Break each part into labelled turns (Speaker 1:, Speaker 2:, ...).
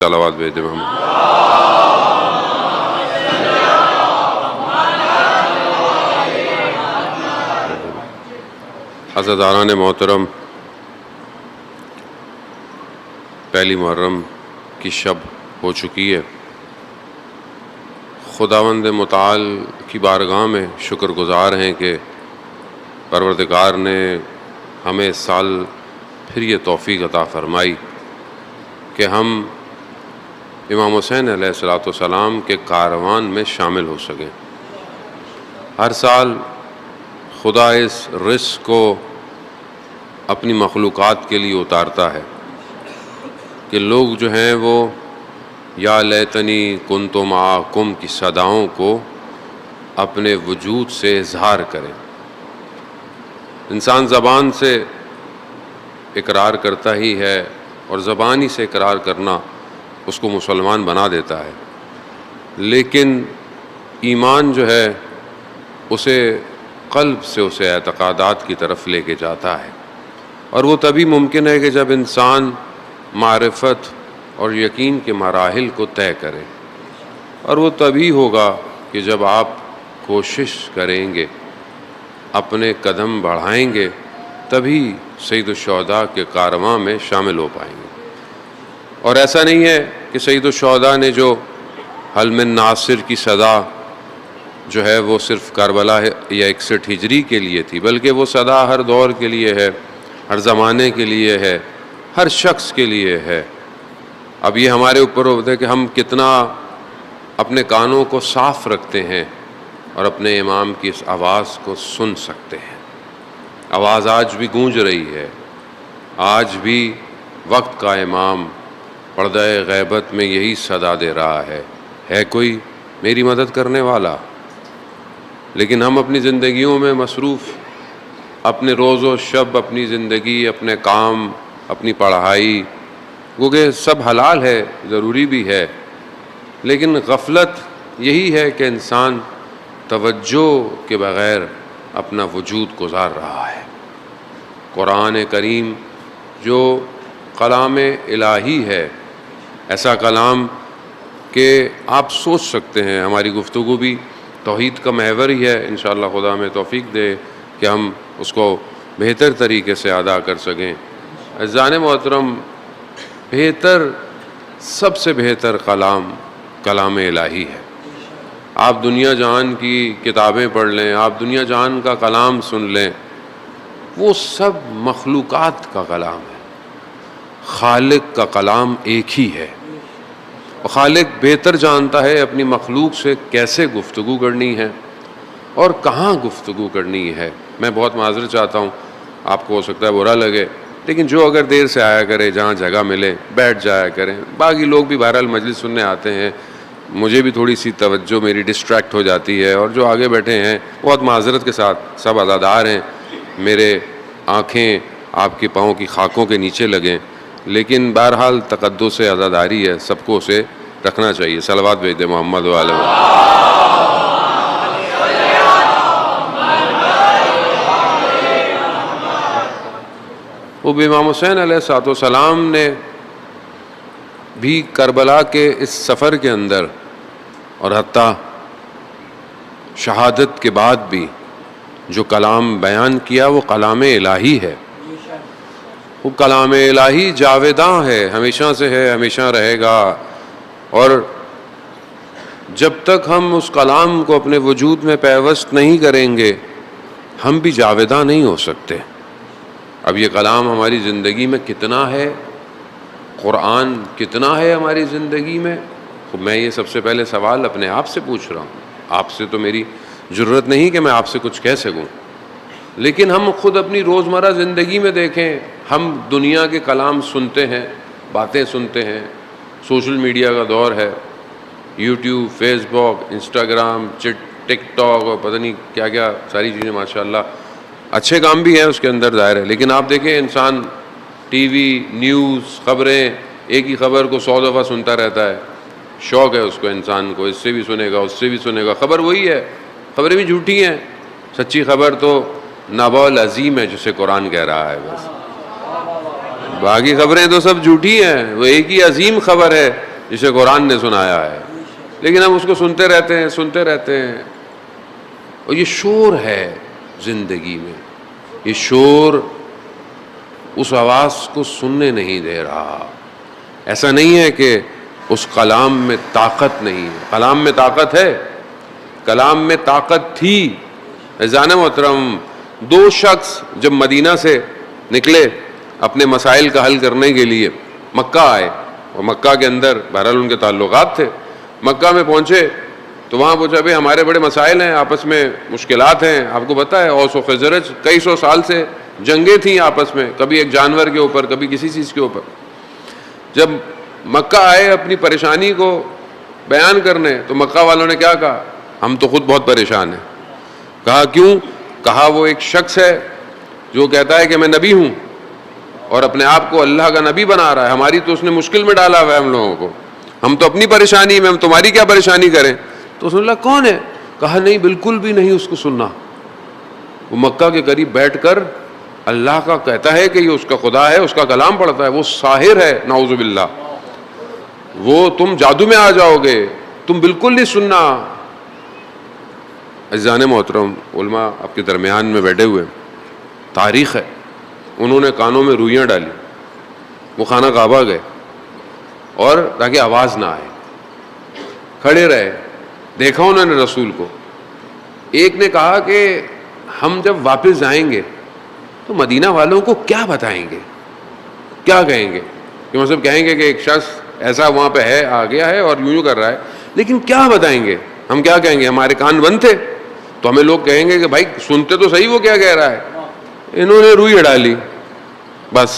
Speaker 1: صلوات بھیج دیں محمد. عزیزان محترم، پہلی محرم کی شب ہو چکی ہے. خداوند متعال کی بارگاہ میں شکر گزار ہیں کہ پروردگار نے ہمیں اس سال پھر یہ توفیق عطا فرمائی کہ ہم امام حسین علیہ السلام کے کاروان میں شامل ہو سکیں. ہر سال خدا اس رزق کو اپنی مخلوقات کے لیے اتارتا ہے کہ لوگ جو ہیں وہ یا لیتنی کنت معکم کی صداؤں کو اپنے وجود سے اظہار کریں. انسان زبان سے اقرار کرتا ہی ہے اور زبان ہی سے اقرار کرنا اس کو مسلمان بنا دیتا ہے، لیکن ایمان جو ہے اسے قلب سے اسے اعتقادات کی طرف لے کے جاتا ہے، اور وہ تبھی ممکن ہے کہ جب انسان معرفت اور یقین کے مراحل کو طے کرے، اور وہ تبھی ہوگا کہ جب آپ کوشش کریں گے، اپنے قدم بڑھائیں گے، تبھی سید الشہداء کے کارواں میں شامل ہو پائیں گے. اور ایسا نہیں ہے کہ سید الشہداء نے جو حل من ناصر کی صدا جو ہے وہ صرف کربلا یا 61 ہجری کے لیے تھی، بلکہ وہ صدا ہر دور کے لیے ہے، ہر زمانے کے لیے ہے، ہر شخص کے لیے ہے. اب یہ ہمارے اوپر ہوتا ہے کہ ہم کتنا اپنے کانوں کو صاف رکھتے ہیں اور اپنے امام کی اس آواز کو سن سکتے ہیں. آواز آج بھی گونج رہی ہے، آج بھی وقت کا امام پردہ غیبت میں یہی صدا دے رہا ہے کوئی میری مدد کرنے والا؟ لیکن ہم اپنی زندگیوں میں مصروف، اپنے روز و شب، اپنی زندگی، اپنے کام، اپنی پڑھائی، کیونکہ سب حلال ہے، ضروری بھی ہے، لیکن غفلت یہی ہے کہ انسان توجہ کے بغیر اپنا وجود گزار رہا ہے. قرآن کریم جو کلام الہی ہے، ایسا کلام کہ آپ سوچ سکتے ہیں، ہماری گفتگو بھی توحید کا محور ہی ہے. انشاءاللہ خدا ہمیں توفیق دے کہ ہم اس کو بہتر طریقے سے ادا کر سکیں. عزیزان محترم، سب سے بہتر کلام الہی ہے. آپ دنیا جہان کی کتابیں پڑھ لیں، آپ دنیا جہان کا کلام سن لیں، وہ سب مخلوقات کا کلام ہے. خالق کا کلام ایک ہی ہے، اور خالق بہتر جانتا ہے اپنی مخلوق سے کیسے گفتگو کرنی ہے اور کہاں گفتگو کرنی ہے. میں بہت معذرت چاہتا ہوں، آپ کو ہو سکتا ہے برا لگے، لیکن جو اگر دیر سے آیا کرے، جہاں جگہ ملے بیٹھ جایا کریں. باقی لوگ بھی بہرحال مجلس سننے آتے ہیں، مجھے بھی تھوڑی سی توجہ میری ڈسٹریکٹ ہو جاتی ہے، اور جو آگے بیٹھے ہیں بہت معذرت کے ساتھ سب عزادار ہیں، میرے آنکھیں آپ کے پاؤں کی خاکوں کے نیچے لگیں، لیکن بہرحال تقدس عزاداری ہے، سب کو اسے رکھنا چاہیے. صلوات بھیج دیں محمد والے. وہ امام حسین علیہ السلام نے بھی کربلا کے اس سفر کے اندر اور حتیٰ شہادت کے بعد بھی جو کلام بیان کیا وہ کلام الہی ہے. وہ کلام الہی جاویداں ہے، ہمیشہ سے ہے، ہمیشہ رہے گا، اور جب تک ہم اس کلام کو اپنے وجود میں پیوست نہیں کریں گے ہم بھی جاویداں نہیں ہو سکتے. اب یہ کلام ہماری زندگی میں کتنا ہے، قرآن کتنا ہے ہماری زندگی میں؟ میں یہ سب سے پہلے سوال اپنے آپ سے پوچھ رہا ہوں. آپ سے تو میری جرت نہیں کہ میں آپ سے کچھ کہہ سکوں، لیکن ہم خود اپنی روزمرہ زندگی میں دیکھیں. ہم دنیا کے کلام سنتے ہیں، باتیں سنتے ہیں، سوشل میڈیا کا دور ہے، یوٹیوب، فیس بک، انسٹاگرام، ٹک ٹاک اور پتہ نہیں کیا کیا ساری چیزیں. ماشاءاللہ اچھے کام بھی ہیں اس کے اندر ظاہر ہے، لیکن آپ دیکھیں انسان ٹی وی، نیوز، خبریں، ایک ہی خبر کو 100 دفعہ سنتا رہتا ہے. شوق ہے اس کو، انسان کو، اس سے بھی سنے گا، اس سے بھی سنے گا. خبر وہی ہے، خبریں بھی جھوٹی ہیں. سچی خبر تو نبأ العظیم ہے جسے قرآن کہہ رہا ہے. بس باقی خبریں تو سب جھوٹی ہیں، وہ ایک ہی عظیم خبر ہے جسے قرآن نے سنایا ہے، لیکن ہم اس کو سنتے رہتے ہیں اور یہ شور ہے زندگی میں، یہ شور اس آواز کو سننے نہیں دے رہا۔ ایسا نہیں ہے کہ اس کلام میں طاقت نہیں ہے، کلام میں طاقت ہے، کلام میں طاقت تھی۔ عزیزان محترم، دو شخص جب مدینہ سے نکلے اپنے مسائل کا حل کرنے کے لیے مکہ آئے، اور مکہ کے اندر بہرحال ان کے تعلقات تھے، مکہ میں پہنچے تو وہاں پوچھا بھائی ہمارے بڑے مسائل ہیں، آپس میں مشکلات ہیں، آپ کو پتہ ہے اوس و خزرج کئی سو سال سے جنگیں تھیں آپس میں، کبھی ایک جانور کے اوپر، کبھی کسی چیز کے اوپر۔ جب مکہ آئے اپنی پریشانی کو بیان کرنے تو مکہ والوں نے کیا کہا؟ ہم تو خود بہت پریشان ہیں۔ کہا کیوں؟ کہا وہ ایک شخص ہے جو کہتا ہے کہ میں نبی ہوں اور اپنے آپ کو اللہ کا نبی بنا رہا ہے، ہماری تو اس نے مشکل میں ڈالا ہوا ہے ہم لوگوں کو، ہم تو اپنی پریشانی میں، ہم تمہاری کیا پریشانی کریں؟ تو اس نے اللہ کون ہے؟ کہا نہیں، بالکل بھی نہیں اس کو سننا۔ وہ مکہ کے قریب بیٹھ کر اللہ کا کہتا ہے کہ یہ اس کا خدا ہے، اس کا کلام پڑھتا ہے، وہ ساحر ہے نعوذ باللہ، وہ تم جادو میں آ جاؤ گے، تم بالکل نہیں سننا۔ عزیزان محترم، علماء آپ کے درمیان میں بیٹھے ہوئے، تاریخ ہے، انہوں نے کانوں میں روئیاں ڈالی، وہ خانہ کعبہ گئے اور تاکہ آواز نہ آئے کھڑے رہے، دیکھا انہوں نے رسول کو۔ ایک نے کہا کہ ہم جب واپس جائیں گے تو مدینہ والوں کو کیا بتائیں گے، کیا کہیں گے؟ کہ مطلب کہیں گے کہ ایک شخص ایسا وہاں پہ ہے، آ گیا ہے اور یوں کر رہا ہے، لیکن کیا بتائیں گے؟ ہم کیا کہیں گے؟ ہمارے کان بند تھے تو ہمیں لوگ کہیں گے کہ بھائی سنتے تو صحیح وہ کیا کہہ رہا ہے۔ انہوں نے روئی ڈالی، بس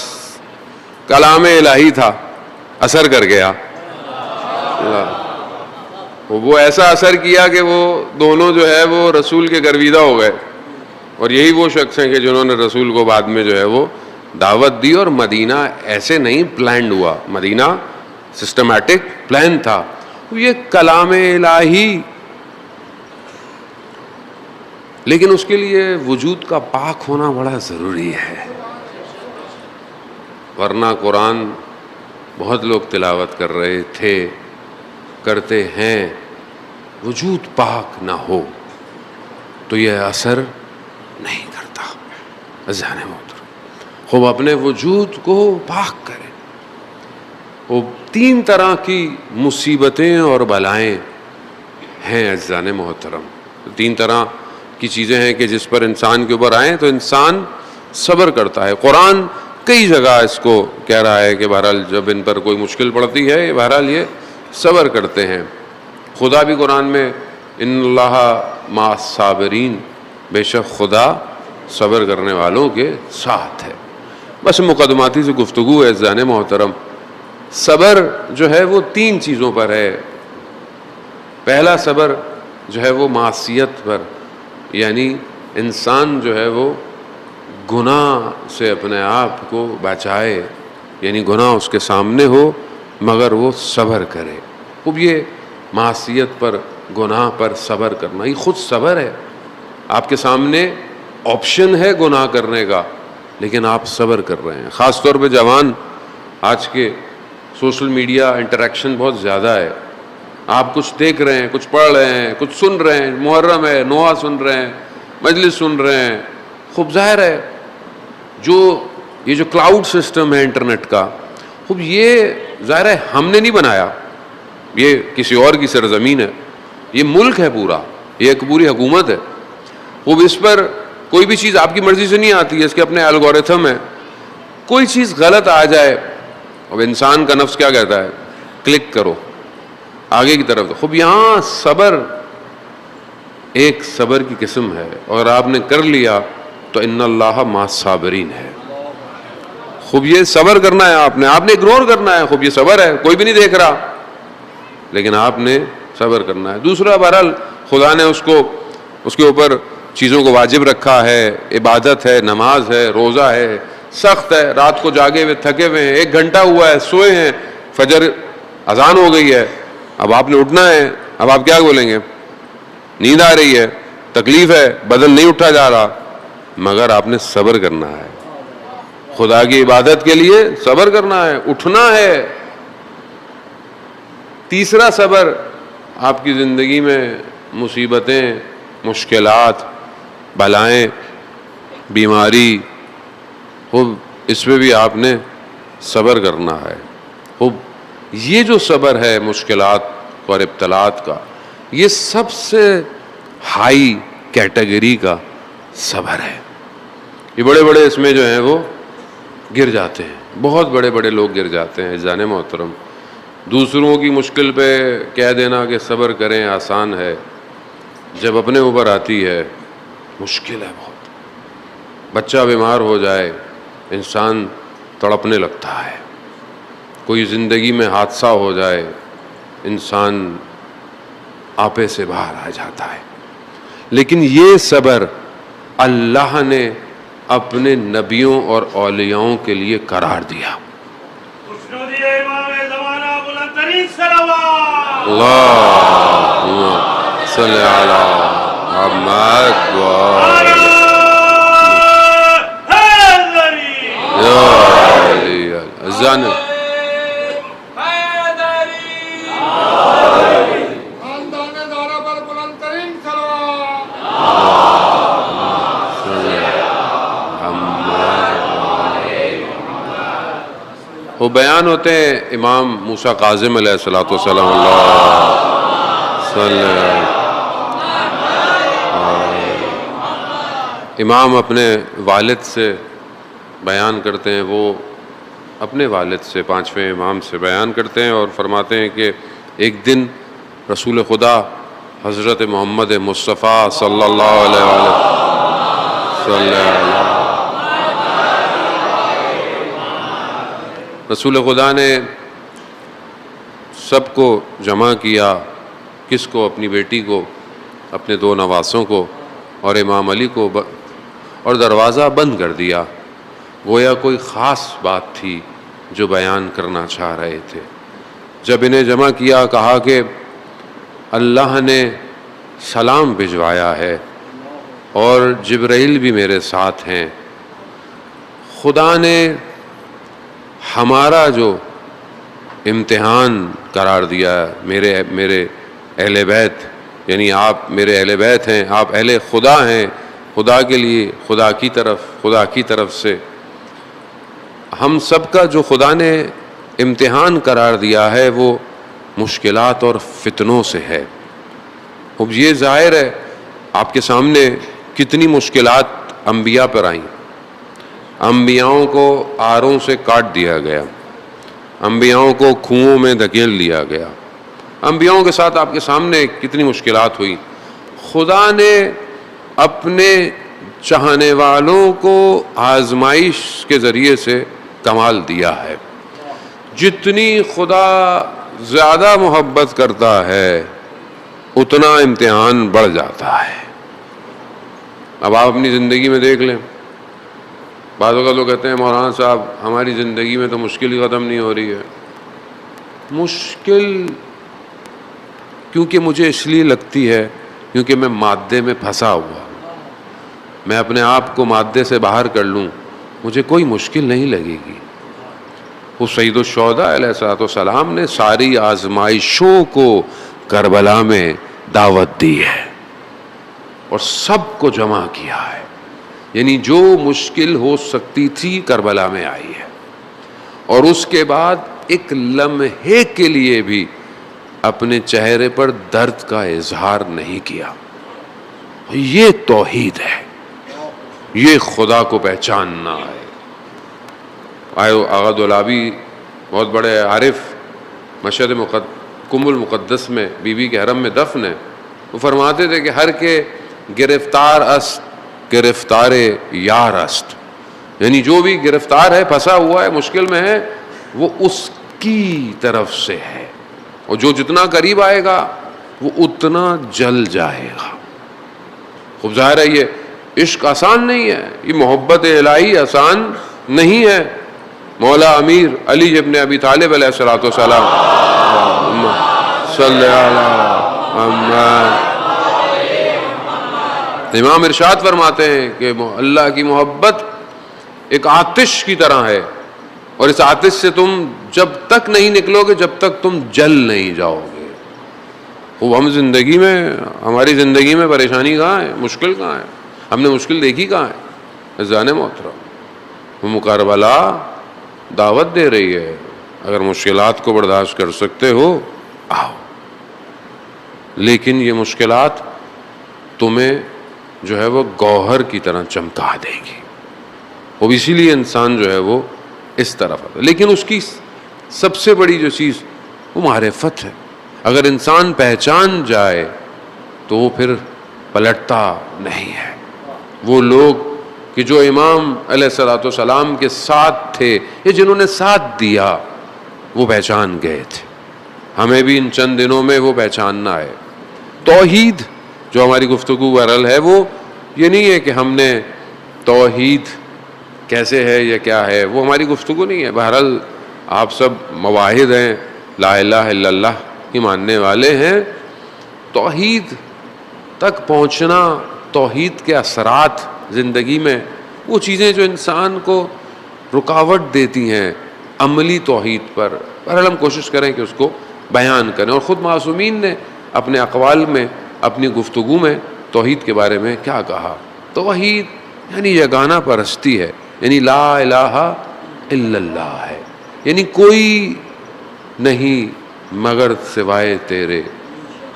Speaker 1: کلام الہی تھا، اثر کر گیا۔ وہ ایسا اثر کیا کہ وہ دونوں جو ہے وہ رسول کے گرویدہ ہو گئے، اور یہی وہ شخص ہیں کہ جنہوں نے رسول کو بعد میں جو ہے وہ دعوت دی۔ اور مدینہ ایسے نہیں پلانڈ ہوا، مدینہ سسٹمیٹک پلان تھا، یہ کلام الہی، لیکن اس کے لیے وجود کا پاک ہونا بڑا ضروری ہے، ورنہ قرآن بہت لوگ تلاوت کر رہے تھے، کرتے ہیں، وجود پاک نہ ہو تو یہ اثر نہیں کرتا۔ عزیزان محترم، خوب اپنے وجود کو پاک کریں۔ وہ تین طرح کی مصیبتیں اور بلائیں ہیں عزیزان محترم، تین طرح کی چیزیں ہیں کہ جس پر انسان کے اوپر آئیں تو انسان صبر کرتا ہے۔ قرآن کئی جگہ اس کو کہہ رہا ہے کہ بہرحال جب ان پر کوئی مشکل پڑتی ہے بہرحال یہ صبر کرتے ہیں۔ خدا بھی قرآن میں ان اللہ مع الصابرین، بے شک خدا صبر کرنے والوں کے ساتھ ہے۔ بس مقدماتی سے گفتگو ہے عزیزان محترم۔ صبر جو ہے وہ تین چیزوں پر ہے۔ پہلا صبر جو ہے وہ معصیت پر، یعنی انسان جو ہے وہ گناہ سے اپنے آپ کو بچائے، یعنی گناہ اس کے سامنے ہو مگر وہ صبر کرے۔ خوب یہ معصیت پر، گناہ پر صبر کرنا یہ خود صبر ہے۔ آپ کے سامنے آپشن ہے گناہ کرنے کا، لیکن آپ صبر کر رہے ہیں۔ خاص طور پہ جوان، آج کے سوشل میڈیا انٹریکشن بہت زیادہ ہے، آپ کچھ دیکھ رہے ہیں، کچھ پڑھ رہے ہیں، کچھ سن رہے ہیں، محرم ہے، نوحہ سن رہے ہیں، مجلس سن رہے ہیں۔ خوب ظاہر ہے یہ جو کلاؤڈ سسٹم ہے انٹرنیٹ کا، خوب یہ ظاہر ہے ہم نے نہیں بنایا، یہ کسی اور کی سرزمین ہے، یہ ملک ہے پورا، یہ ایک پوری حکومت ہے۔ خوب اس پر کوئی بھی چیز آپ کی مرضی سے نہیں آتی ہے، اس کے اپنے الگورتھم ہے۔ کوئی چیز غلط آ جائے، اب انسان کا نفس کیا کہتا ہے؟ کلک کرو آگے کی طرف۔ خوب یہاں صبر ایک صبر کی قسم ہے، اور آپ نے کر لیا تو ان اللہ مع الصابرین ہے۔ خوب یہ صبر کرنا ہے، آپ نے اگنور کرنا ہے، خوب یہ صبر ہے، کوئی بھی نہیں دیکھ رہا لیکن آپ نے صبر کرنا ہے۔ دوسرا بہرحال خدا نے اس کے اوپر چیزوں کو واجب رکھا ہے، عبادت ہے، نماز ہے، روزہ ہے، سخت ہے، رات کو جاگے ہوئے تھکے ہوئے ہیں، 1 گھنٹہ ہوا ہے، سوئے ہیں، فجر اذان ہو گئی ہے، اب آپ نے اٹھنا ہے، اب آپ کیا بولیں گے؟ نیند آ رہی ہے، تکلیف ہے، بدن نہیں اٹھا جا رہا، مگر آپ نے صبر کرنا ہے۔ خدا کی عبادت کے لیے صبر کرنا ہے، اٹھنا ہے۔ تیسرا صبر آپ کی زندگی میں مصیبتیں، مشکلات، بلائیں، بیماری، خوب اس پہ بھی آپ نے صبر کرنا ہے. خوب یہ جو صبر ہے مشکلات اور ابتلاات کا، یہ سب سے ہائی کیٹیگری کا صبر ہے. یہ بڑے بڑے اس میں جو ہیں وہ گر جاتے ہیں، بہت بڑے بڑے لوگ گر جاتے ہیں. جان محترم، دوسروں کی مشکل پہ کہہ دینا کہ صبر کریں آسان ہے، جب اپنے اوپر آتی ہے مشکل ہے بہت. بچہ بیمار ہو جائے انسان تڑپنے لگتا ہے، کوئی زندگی میں حادثہ ہو جائے انسان آپے سے باہر آ جاتا ہے. لیکن یہ صبر اللہ نے اپنے نبیوں اور اولیاءوں کے لیے قرار دیا. اللہم صلی علی محمد اذان وہ بیان ہوتے ہیں امام موسیٰ کاظم علیہ الصلوۃ والسلام. اللہ صلی اللہ. امام اپنے والد سے بیان کرتے ہیں، وہ اپنے والد سے، پانچویں امام سے بیان کرتے ہیں اور فرماتے ہیں کہ ایک دن رسول خدا حضرت محمد مصطفیٰ صلی اللہ علیہ وسلم رسول خدا نے سب کو جمع کیا. کس کو؟ اپنی بیٹی کو، اپنے دو نواسوں کو اور امام علی کو، اور دروازہ بند کر دیا. گویا کوئی خاص بات تھی جو بیان کرنا چاہ رہے تھے. جب انہیں جمع کیا کہا کہ اللہ نے سلام بھجوایا ہے اور جبرائیل بھی میرے ساتھ ہیں. خدا نے ہمارا جو امتحان قرار دیا، میرے اہل بیت، یعنی آپ میرے اہل بیت ہیں، آپ اہل خدا ہیں، خدا کے لیے، خدا کی طرف سے ہم سب کا جو خدا نے امتحان قرار دیا ہے وہ مشکلات اور فتنوں سے ہے. اب یہ ظاہر ہے آپ کے سامنے کتنی مشکلات انبیاء پر آئیں. انبیاؤں کو آروں سے کاٹ دیا گیا، انبیاؤں کو کنوؤں میں دھکیل لیا گیا. انبیاؤں کے ساتھ آپ کے سامنے کتنی مشکلات ہوئی. خدا نے اپنے چاہنے والوں کو آزمائش کے ذریعے سے کمال دیا ہے. جتنی خدا زیادہ محبت کرتا ہے اتنا امتحان بڑھ جاتا ہے. اب آپ اپنی زندگی میں دیکھ لیں، بعض اوقات لوگ کہتے ہیں مولانا صاحب ہماری زندگی میں تو مشکل ہی ختم نہیں ہو رہی ہے. مشکل کیونکہ مجھے اس لیے لگتی ہے کیونکہ میں مادے میں پھنسا ہوا. میں اپنے آپ کو مادے سے باہر کر لوں مجھے کوئی مشکل نہیں لگے گی. وہ سید الشہداء علیہ الصلوۃ والسلام نے ساری آزمائشوں کو کربلا میں دعوت دی ہے اور سب کو جمع کیا ہے. یعنی جو مشکل ہو سکتی تھی کربلا میں آئی ہے، اور اس کے بعد ایک لمحے کے لیے بھی اپنے چہرے پر درد کا اظہار نہیں کیا. یہ توحید ہے، یہ خدا کو پہچاننا ہے. آغا دولابی بہت بڑے عارف، مشہد کم المقدس میں بی بی کے حرم میں دفن ہے. وہ فرماتے تھے کہ ہر کے گرفتار است گرفتار یار است، یعنی جو بھی گرفتار ہے، پھنسا ہوا ہے، مشکل میں ہے، وہ اس کی طرف سے ہے، اور جو جتنا قریب آئے گا وہ اتنا جل جائے گا. خوب ظاہر ہے یہ عشق آسان نہیں ہے، یہ محبت الہی آسان نہیں ہے. مولا امیر علی ابن ابی طالب علیہ الصلوۃ والسلام صلی اللہ علیہ امام ارشاد فرماتے ہیں کہ اللہ کی محبت ایک آتش کی طرح ہے اور اس آتش سے تم جب تک نہیں نکلو گے جب تک تم جل نہیں جاؤ گے. وہ ہم زندگی میں, ہماری زندگی میں پریشانی کہاں ہے, مشکل کہاں ہے, ہم نے مشکل دیکھی کہاں ہے؟ عزیزان محترم, وہ کربلا دعوت دے رہی ہے, اگر مشکلات کو برداشت کر سکتے ہو آؤ, لیکن یہ مشکلات تمہیں جو ہے وہ گوہر کی طرح چمکا دے گی. وہ اسی لیے انسان جو ہے وہ اس طرف آتا ہے. لیکن اس کی سب سے بڑی جو چیز وہ معرفت ہے. اگر انسان پہچان جائے تو وہ پھر پلٹتا نہیں ہے. وہ لوگ کہ جو امام علیہ الصلوۃ والسلام کے ساتھ تھے یا جنہوں نے ساتھ دیا وہ پہچان گئے تھے. ہمیں بھی ان چند دنوں میں وہ پہچاننا ہے. توحید جو ہماری گفتگو بہرحال ہے وہ یہ نہیں ہے کہ ہم نے توحید کیسے ہے یا کیا ہے, وہ ہماری گفتگو نہیں ہے. بہرحال آپ سب مواحد ہیں, لا الہ الا اللہ کی ماننے والے ہیں. توحید تک پہنچنا, توحید کے اثرات زندگی میں, وہ چیزیں جو انسان کو رکاوٹ دیتی ہیں عملی توحید پر, بہرحال ہم کوشش کریں کہ اس کو بیان کریں. اور خود معصومین نے اپنے اقوال میں, اپنی گفتگو میں توحید کے بارے میں کیا کہا. توحید یعنی یگانہ پرستی ہے, یعنی لا الہ الا اللہ ہے, یعنی کوئی نہیں مگر سوائے تیرے.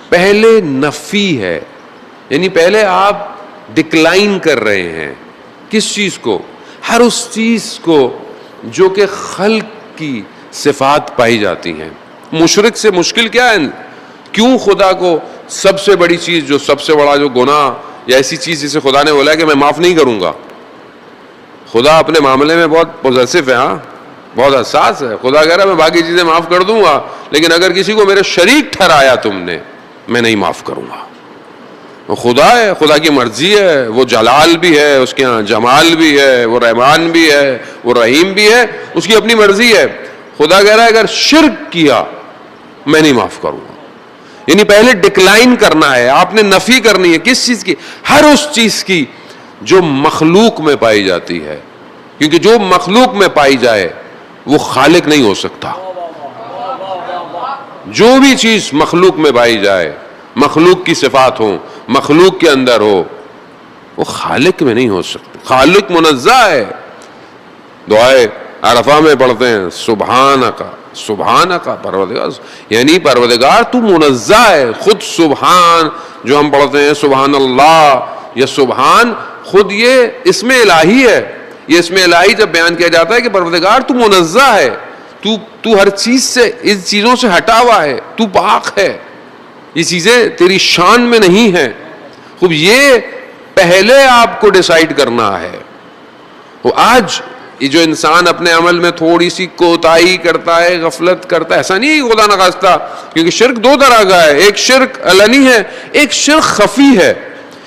Speaker 1: پہلے نفی ہے, یعنی پہلے آپ ڈکلائن کر رہے ہیں کس چیز کو, ہر اس چیز کو جو کہ خلق کی صفات پائی جاتی ہیں. مشرک سے مشکل کیا ہے, کیوں خدا کو سب سے بڑی چیز, جو سب سے بڑا جو گناہ یا ایسی چیز جسے خدا نے بولا ہے کہ میں معاف نہیں کروں گا. خدا اپنے معاملے میں بہت پوزیسو ہے, ہاں بہت حساس ہے. خدا کہہ رہا ہے میں باقی چیزیں معاف کر دوں گا, لیکن اگر کسی کو میرے شریک ٹھہرایا تم نے, میں نہیں معاف کروں گا. وہ خدا ہے, خدا کی مرضی ہے, وہ جلال بھی ہے, اس کے ہاں جمال بھی ہے, وہ رحمان بھی ہے, وہ رحیم بھی ہے, اس کی اپنی مرضی ہے. خدا کہہ رہا ہے اگر شرک کیا میں نہیں معاف کروں گا. یعنی پہلے ڈکلائن کرنا ہے, آپ نے نفی کرنی ہے کس چیز کی, ہر اس چیز کی جو مخلوق میں پائی جاتی ہے, کیونکہ جو مخلوق میں پائی جائے وہ خالق نہیں ہو سکتا. جو بھی چیز مخلوق میں پائی جائے, مخلوق کی صفات ہوں, مخلوق کے اندر ہو, وہ خالق میں نہیں ہو سکتی. خالق منزہ ہے. دعائے عرفہ میں پڑھتے ہیں سبحانک سبحانک پروردگار, یعنی پروردگار تو منزہ ہے. خود سبحان جو ہم پڑھتے ہیں سبحان اللہ یا سبحان, خود یہ اسم الہی ہے. یہ اسم الہی جب بیان کیا جاتا ہے کہ پروردگار تو منزہ ہے, تو ہر چیز سے, ان چیزوں سے ہٹا ہوا ہے, تو پاک ہے, یہ چیزیں تیری شان میں نہیں ہیں. خوب یہ پہلے آپ کو ڈیسائیڈ کرنا ہے. وہ آج یہ جو انسان اپنے عمل میں تھوڑی سی کوتاہی کرتا ہے, غفلت کرتا ہے, ایسا نہیں خدا نخواستہ, کیونکہ شرک دو طرح کا ہے. ایک شرک علنی ہے, ایک شرک خفی ہے,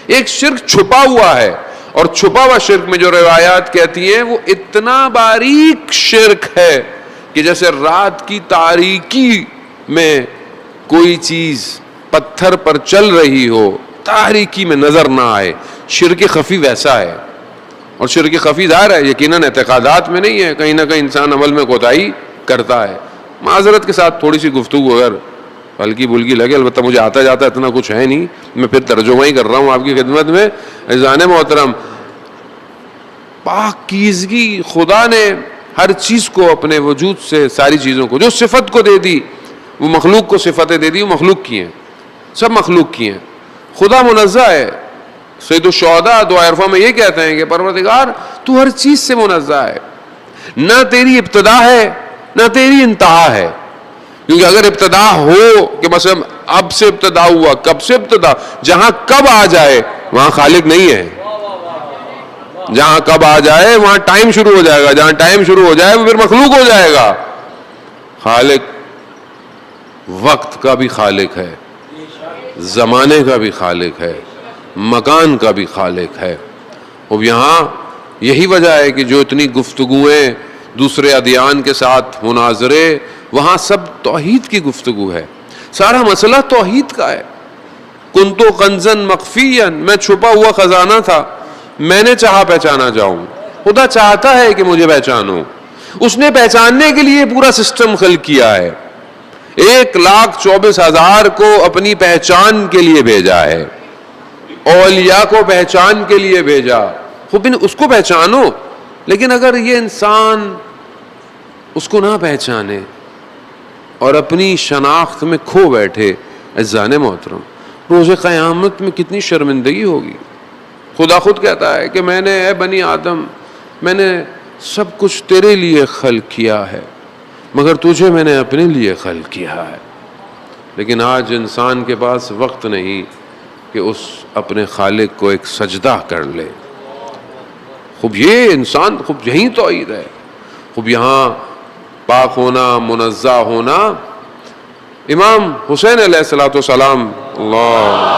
Speaker 1: ایک شرک چھپا ہوا ہے. اور چھپا ہوا شرک میں جو روایات کہتی ہیں وہ اتنا باریک شرک ہے کہ جیسے رات کی تاریکی میں کوئی چیز پتھر پر چل رہی ہو, تاریکی میں نظر نہ آئے, شرک خفی ویسا ہے. اور شرک خفی ظاہر ہے یقیناً اعتقادات میں نہیں ہے, کہیں نہ کہیں انسان عمل میں کوتاہی کرتا ہے. معذرت کے ساتھ تھوڑی سی گفتگو اگر ہلکی بلکی لگے, البتہ مجھے آتا جاتا اتنا کچھ ہے نہیں, میں پھر ترجمہ ہی کر رہا ہوں آپ کی خدمت میں. عزیزان محترم, پاکیزگی, خدا نے ہر چیز کو اپنے وجود سے, ساری چیزوں کو جو صفت کو دے دی, وہ مخلوق کو صفتیں دے دی, وہ مخلوق کی ہیں, سب مخلوق کی ہیں. خدا منزہ ہے. سید الشہداء دعا عرفہ میں یہ کہتے ہیں کہ پروردگار تو ہر چیز سے منزہ ہے, نہ تیری ابتدا ہے نہ تیری انتہا ہے. کیونکہ اگر ابتدا ہو کہ بس اب سے ابتدا ہوا, کب سے ابتدا, جہاں کب آ جائے وہاں خالق نہیں ہے. جہاں کب آ جائے وہاں ٹائم شروع ہو جائے گا, جہاں ٹائم شروع ہو جائے وہ پھر مخلوق ہو جائے گا. خالق وقت کا بھی خالق ہے, زمانے کا بھی خالق ہے, مکان کا بھی خالق ہے. اب یہاں یہی وجہ ہے کہ جو اتنی گفتگویں دوسرے ادیان کے ساتھ مناظرے, وہاں سب توحید کی گفتگو ہے. سارا مسئلہ توحید کا ہے. کنتو کنزن مخفیاً, میں چھپا ہوا خزانہ تھا, میں نے چاہا پہچانا جاؤں. خدا چاہتا ہے کہ مجھے پہچانو, اس نے پہچاننے کے لیے پورا سسٹم خلق کیا ہے. 1,24,000 کو اپنی پہچان کے لیے بھیجا ہے, اولیاء کو پہچان کے لیے بھیجا. خود اس کو پہچانو. لیکن اگر یہ انسان اس کو نہ پہچانے اور اپنی شناخت میں کھو بیٹھے, عزیزان محترم, روز قیامت میں کتنی شرمندگی ہوگی. خدا خود کہتا ہے کہ میں نے, اے بنی آدم, میں نے سب کچھ تیرے لیے خلق کیا ہے مگر تجھے میں نے اپنے لیے خلق کیا ہے. لیکن آج انسان کے پاس وقت نہیں کہ اس اپنے خالق کو ایک سجدہ کر لے. خوب یہ انسان, خوب یہی توحید ہے. خوب یہاں پاک ہونا, منزہ ہونا. امام حسین علیہ السلام, اللہ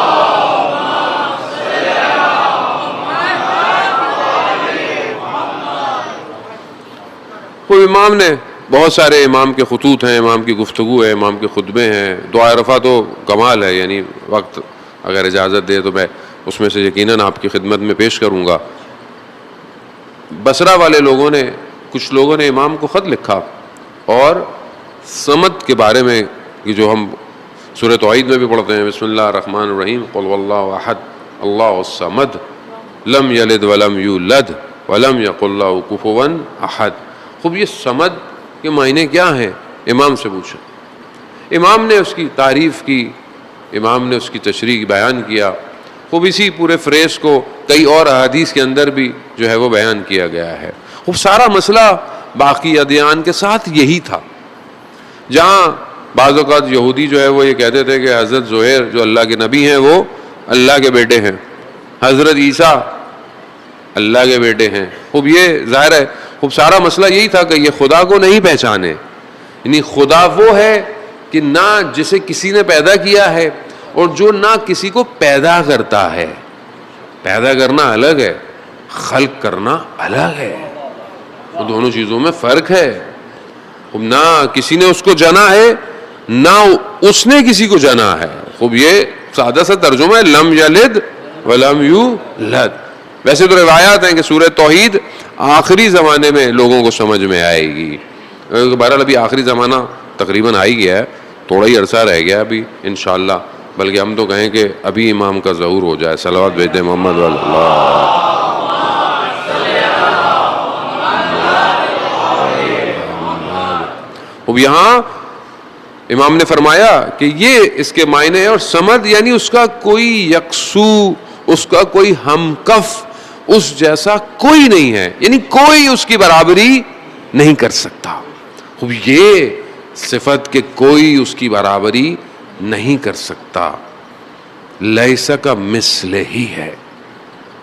Speaker 1: خوب امام نے, بہت سارے امام کے خطوط ہیں, امام کی گفتگو ہے, امام کے خطبے ہیں. دعا عرفہ تو کمال ہے, یعنی وقت اگر اجازت دے تو میں اس میں سے یقیناً آپ کی خدمت میں پیش کروں گا. بصرہ والے لوگوں نے, کچھ لوگوں نے امام کو خط لکھا اور صمد کے بارے میں, کہ جو ہم سورہ توحید میں بھی پڑھتے ہیں, بسم اللہ الرحمن الرحیم, قل واللہ احد اللہ الصمد لم یلد ولم یولد ولم یکن لہ کفوا احد. خوب یہ صمد کے معنی کیا ہیں, امام سے پوچھا. امام نے اس کی تعریف کی, امام نے اس کی تشریح بیان کیا. خوب اسی پورے فریز کو کئی اور احادیث کے اندر بھی جو ہے وہ بیان کیا گیا ہے. خوب سارا مسئلہ باقی ادیان کے ساتھ یہی تھا. جہاں بعض اوقات یہودی جو ہے وہ یہ کہتے تھے کہ حضرت زہیر جو اللہ کے نبی ہیں وہ اللہ کے بیٹے ہیں, حضرت عیسیٰ اللہ کے بیٹے ہیں. خوب یہ ظاہر ہے, خوب سارا مسئلہ یہی تھا کہ یہ خدا کو نہیں پہچانے. یعنی خدا وہ ہے کہ نہ جسے کسی نے پیدا کیا ہے اور جو نہ کسی کو پیدا کرتا ہے. پیدا کرنا الگ ہے, خلق کرنا الگ ہے. وہ دونوں چیزوں میں فرق ہے. نہ کسی نے اس کو جنا ہے نہ اس نے کسی کو جنا ہے. خوب یہ سادہ سا ترجمہ ہے, لم یلد ولم یولد. ویسے تو روایات ہیں کہ سورہ توحید آخری زمانے میں لوگوں کو سمجھ میں آئے گی. بہرحال ابھی آخری زمانہ تقریباً آ ہی گیا ہے, تھوڑا ہی عرصہ رہ گیا ابھی انشاءاللہ. بلکہ ہم تو کہیں کہ ابھی امام کا ظہور ہو جائے. صلوات بھیج دیں محمد اللہ. اب یہاں امام نے فرمایا کہ یہ اس کے معنی ہے, اور سمد یعنی اس کا کوئی یکسو, اس کا کوئی ہمکف, اس جیسا کوئی نہیں ہے, یعنی کوئی اس کی برابری نہیں کر سکتا. اب یہ صفت کہ کوئی اس کی برابری نہیں کر سکتا. لیس کا مثل ہی ہے,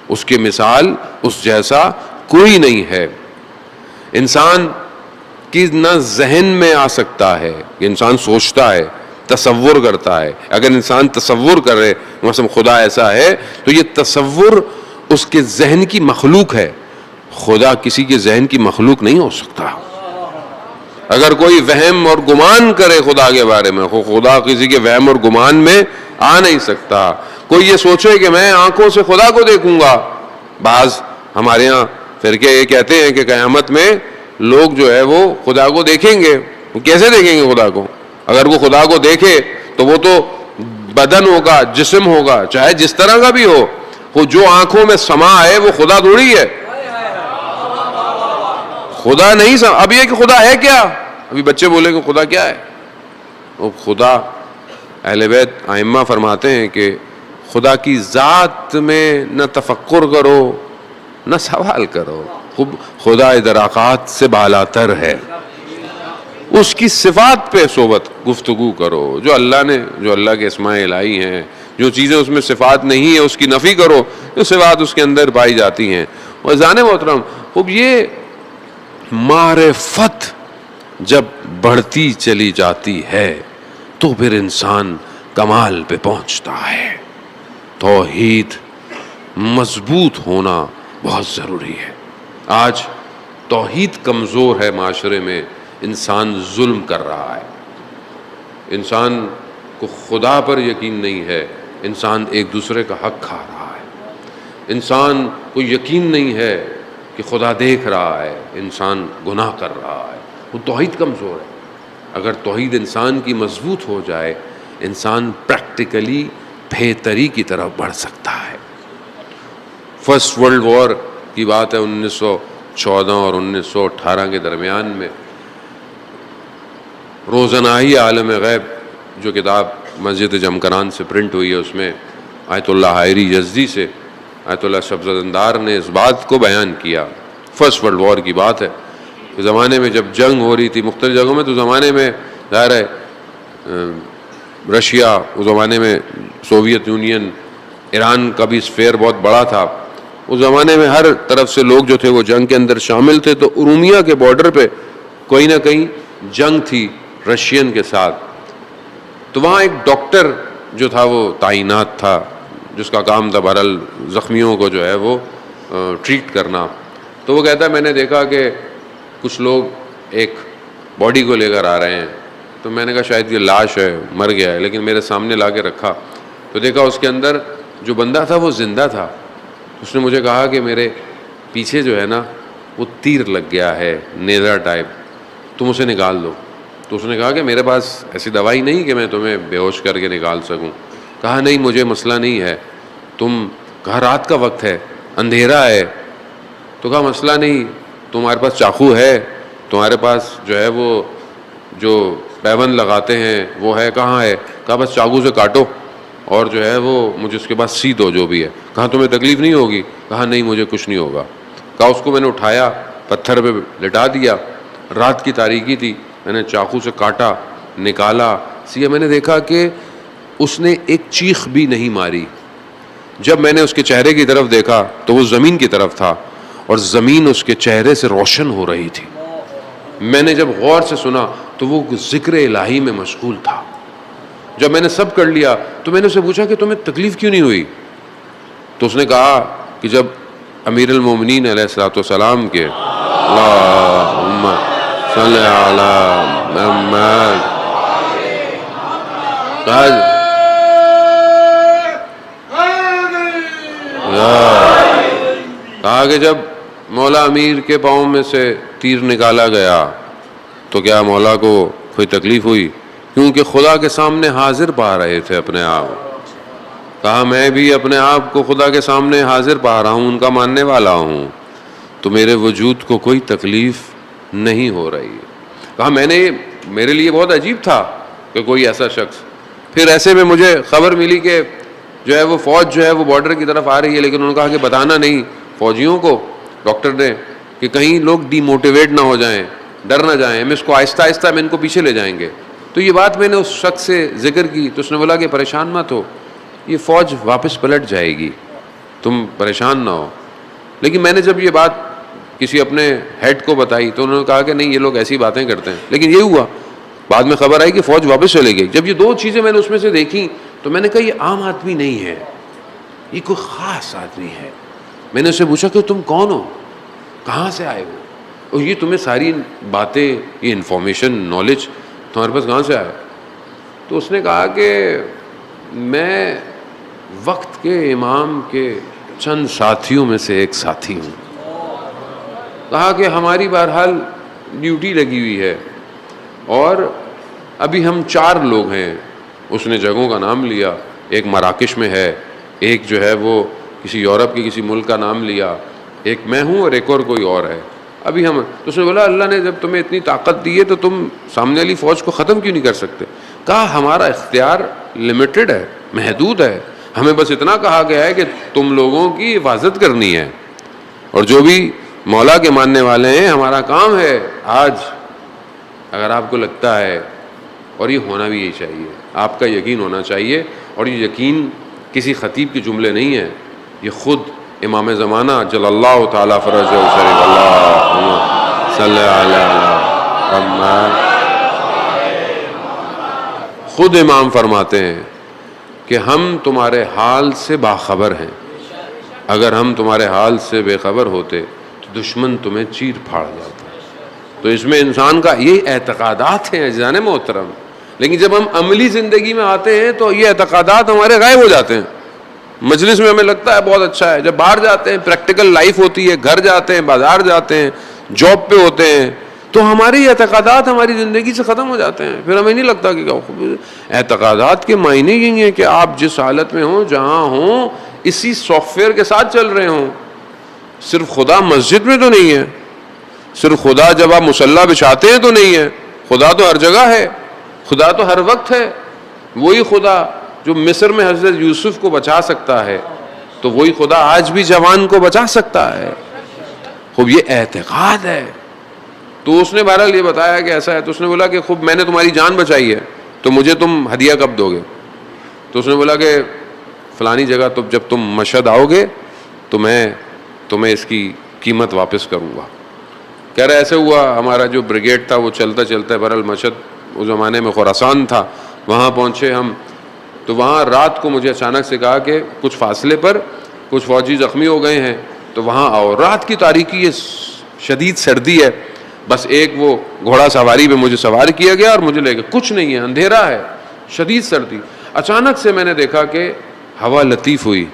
Speaker 1: اس کے مثال اس جیسا کوئی نہیں ہے. انسان کی نہ ذہن میں آ سکتا ہے کہ انسان سوچتا ہے, تصور کرتا ہے. اگر انسان تصور کرے مثلا خدا ایسا ہے تو یہ تصور اس کے ذہن کی مخلوق ہے. خدا کسی کے ذہن کی مخلوق نہیں ہو سکتا. اگر کوئی وہم اور گمان کرے خدا کے بارے میں, خدا کسی کے وہم اور گمان میں آ نہیں سکتا. کوئی یہ سوچے کہ میں آنکھوں سے خدا کو دیکھوں گا. بعض ہمارے ہاں فرقے یہ کہتے ہیں کہ قیامت میں لوگ جو ہے وہ خدا کو دیکھیں گے. وہ کیسے دیکھیں گے خدا کو؟ اگر وہ خدا کو دیکھے تو وہ تو بدن ہوگا, جسم ہوگا, چاہے جس طرح کا بھی ہو. وہ جو آنکھوں میں سما ہے وہ خدا تھوڑی ہے, خدا نہیں سما. اب یہ کہ خدا ہے کیا, ابھی بچے بولے کہ خدا کیا ہے. وہ خدا, اہل بیت ائمہ فرماتے ہیں کہ خدا کی ذات میں نہ تفکر کرو نہ سوال کرو. خدا ادراکات سے بالاتر ہے. اس کی صفات پہ صحبت گفتگو کرو. جو اللہ نے, جو اللہ کے اسماء الہی ہیں, جو چیزیں اس میں صفات نہیں ہیں اس کی نفی کرو, جو صفات اس کے اندر پائی جاتی ہیں. اور ذہن محترم, اب یہ معرفت جب بڑھتی چلی جاتی ہے تو پھر انسان کمال پہ پہنچتا ہے. توحید مضبوط ہونا بہت ضروری ہے. آج توحید کمزور ہے معاشرے میں, انسان ظلم کر رہا ہے, انسان کو خدا پر یقین نہیں ہے, انسان ایک دوسرے کا حق کھا رہا ہے, انسان کو یقین نہیں ہے کہ خدا دیکھ رہا ہے، انسان گناہ کر رہا ہے، وہ توحید کمزور ہے۔ اگر توحید انسان کی مضبوط ہو جائے، انسان پریکٹیکلی بہتری کی طرف بڑھ سکتا ہے۔ فرسٹ ورلڈ وار کی بات ہے 1914 اور 1918 کے درمیان میں۔ روزنائی عالم غیب جو کتاب مسجد جمکران سے پرنٹ ہوئی ہے، اس میں آیت اللہ حائری یزدی سے آیت اللہ شبزندار نے اس بات کو بیان کیا۔ فرسٹ ورلڈ وار کی بات ہے کہ زمانے میں جب جنگ ہو رہی تھی مختلف جگہوں میں، تو زمانے میں ظاہر ہے رشیا، اس زمانے میں سوویت یونین، ایران کا بھی اسفیئر بہت بڑا تھا۔ اس زمانے میں ہر طرف سے لوگ جو تھے وہ جنگ کے اندر شامل تھے۔ تو ارومیہ کے بارڈر پہ کوئی نہ کہیں جنگ تھی رشین کے ساتھ۔ تو وہاں ایک ڈاکٹر جو تھا وہ تعینات تھا، جس کا کام تھا بہرحال زخمیوں کو جو ہے وہ ٹریٹ کرنا۔ تو وہ کہتا ہے میں نے دیکھا کہ کچھ لوگ ایک باڈی کو لے کر آ رہے ہیں، تو میں نے کہا شاید یہ لاش ہے، مر گیا ہے، لیکن میرے سامنے لا کے رکھا تو دیکھا اس کے اندر جو بندہ تھا وہ زندہ تھا۔ اس نے مجھے کہا کہ میرے پیچھے جو ہے نا وہ تیر لگ گیا ہے، نیزا ٹائپ، تم اسے نکال دو۔ تو اس نے کہا کہ میرے پاس ایسی دوائی نہیں کہ میں تمہیں بے ہوش کر کے نکال سکوں۔ کہا نہیں، مجھے مسئلہ نہیں ہے، کہا رات کا وقت ہے، اندھیرا ہے۔ تو کہا مسئلہ نہیں، تمہارے پاس چاقو ہے، تمہارے پاس جو ہے وہ جو پیون لگاتے ہیں وہ ہے، کہاں ہے؟ کہا بس چاقو سے کاٹو اور جو ہے وہ مجھے اس کے بعد سی دو جو بھی ہے۔ کہا تمہیں تکلیف نہیں ہوگی؟ کہا نہیں مجھے کچھ نہیں ہوگا۔ کہا اس کو میں نے اٹھایا، پتھر پہ لٹا دیا، رات کی تاریکی تھی، میں نے چاقو سے کاٹا، نکالا، سیا۔ میں نے دیکھا کہ اس نے ایک چیخ بھی نہیں ماری۔ جب میں نے اس کے چہرے کی طرف دیکھا تو وہ زمین کی طرف تھا اور زمین اس کے چہرے سے روشن ہو رہی تھی۔ میں نے جب غور سے سنا تو وہ ذکر الہی میں مشغول تھا۔ جب میں نے سب کر لیا تو میں نے اسے پوچھا کہ تمہیں تکلیف کیوں نہیں ہوئی؟ تو اس نے کہا کہ جب امیر المومنین علیہ الصلوۃ والسلام کے اللہم صلی علی محمد، کہا کہ جب مولا امیر کے پاؤں میں سے تیر نکالا گیا تو کیا مولا کو کوئی تکلیف ہوئی؟ کیونکہ خدا کے سامنے حاضر پا رہے تھے اپنے آپ۔ کہا میں بھی اپنے آپ کو خدا کے سامنے حاضر پا رہا ہوں، ان کا ماننے والا ہوں، تو میرے وجود کو کوئی تکلیف نہیں ہو رہی۔ کہا میرے لیے بہت عجیب تھا کہ کوئی ایسا شخص۔ پھر ایسے میں مجھے خبر ملی کہ جو ہے وہ فوج جو ہے وہ بارڈر کی طرف آ رہی ہے، لیکن انہوں نے کہا کہ بتانا نہیں فوجیوں کو، ڈاکٹر نے، کہ کہیں لوگ ڈی موٹیویٹ نہ ہو جائیں، ڈر نہ جائیں، ہم اس کو آہستہ آہستہ ہم ان کو پیچھے لے جائیں گے۔ تو یہ بات میں نے اس شخص سے ذکر کی تو اس نے بولا کہ پریشان مت ہو، یہ فوج واپس پلٹ جائے گی، تم پریشان نہ ہو۔ لیکن میں نے جب یہ بات کسی اپنے ہیڈ کو بتائی تو انہوں نے کہا کہ نہیں یہ لوگ ایسی باتیں کرتے ہیں، لیکن یہ ہوا بعد میں خبر آئی کہ فوج واپس چلے گئی۔ جب یہ دو چیزیں میں نے اس میں سے دیکھی تو میں نے کہا یہ عام آدمی نہیں ہے، یہ کوئی خاص آدمی ہے۔ میں نے اسے پوچھا کہ تم کون ہو، کہاں سے آئے ہو، اور یہ تمہیں ساری باتیں، یہ انفارمیشن، نالج تمہارے پاس کہاں سے آیا؟ تو اس نے کہا کہ میں وقت کے امام کے چند ساتھیوں میں سے ایک ساتھی ہوں۔ کہا کہ ہماری بہرحال ڈیوٹی لگی ہوئی ہے اور ابھی ہم 4 لوگ ہیں۔ اس نے جگہوں کا نام لیا، ایک مراکش میں ہے، ایک جو ہے وہ کسی یورپ کے کسی ملک کا نام لیا، ایک میں ہوں اور ایک اور کوئی اور ہے۔ ابھی ہم تو اس نے بولا اللہ نے جب تمہیں اتنی طاقت دی ہے تو تم سامنے والی فوج کو ختم کیوں نہیں کر سکتے؟ کہا ہمارا اختیار لمیٹڈ ہے، محدود ہے، ہمیں بس اتنا کہا گیا ہے کہ تم لوگوں کی حفاظت کرنی ہے، اور جو بھی مولا کے ماننے والے ہیں ہمارا کام ہے آج، اگر آپ کو لگتا ہے، اور یہ ہونا بھی یہی چاہیے، آپ کا یقین ہونا چاہیے، اور یہ یقین کسی خطیب کے جملے نہیں ہیں، یہ خود امام زمانہ جل اللہ تعالیٰ فرجہ شریف اللہم صلی علی محمد، خود امام فرماتے ہیں کہ ہم تمہارے حال سے باخبر ہیں، اگر ہم تمہارے حال سے بے خبر ہوتے تو دشمن تمہیں چیر پھاڑ جاتا۔ تو اس میں انسان کا یہ اعتقادات ہیں عزیزان محترم، لیکن جب ہم عملی زندگی میں آتے ہیں تو یہ اعتقادات ہمارے غائب ہو جاتے ہیں۔ مجلس میں ہمیں لگتا ہے بہت اچھا ہے، جب باہر جاتے ہیں پریکٹیکل لائف ہوتی ہے، گھر جاتے ہیں، بازار جاتے ہیں، جاب پہ ہوتے ہیں، تو ہماری اعتقادات ہماری زندگی سے ختم ہو جاتے ہیں. پھر ہمیں نہیں لگتا کہ اعتقادات کے معنی یہی ہیں کہ آپ جس حالت میں ہوں، جہاں ہوں، اسی سافٹ ویئر کے ساتھ چل رہے ہوں. صرف خدا مسجد میں تو نہیں ہے، صرف خدا جب آپ مصلی بچھاتے ہیں تو نہیں ہے، خدا تو ہر جگہ ہے، خدا تو ہر وقت ہے. وہی خدا جو مصر میں حضرت یوسف کو بچا سکتا ہے تو وہی خدا آج بھی جوان کو بچا سکتا ہے. خوب یہ اعتقاد ہے. تو اس نے بہرحال یہ بتایا کہ ایسا ہے. تو اس نے بولا کہ خوب میں نے تمہاری جان بچائی ہے تو مجھے تم ہدیہ کب دو گے؟ تو اس نے بولا کہ فلانی جگہ تو جب تم مشہد آؤ گے تو میں تمہیں اس کی قیمت واپس کروں گا. کہہ رہا ایسے ہوا، ہمارا جو بریگیڈ تھا وہ چلتا چلتا بہرحال مشہد اس زمانے میں خراسان تھا، وہاں پہنچے ہم. تو وہاں رات کو مجھے اچانک سے کہا کہ کچھ فاصلے پر کچھ فوجی زخمی ہو گئے ہیں تو وہاں آؤ. رات کی تاریکی ہے، شدید سردی ہے، بس ایک وہ گھوڑا سواری پہ مجھے سوار کیا گیا اور مجھے لے گئے. کچھ نہیں ہے، اندھیرا ہے، شدید سردی. اچانک سے میں نے دیکھا کہ ہوا لطیف ہوئی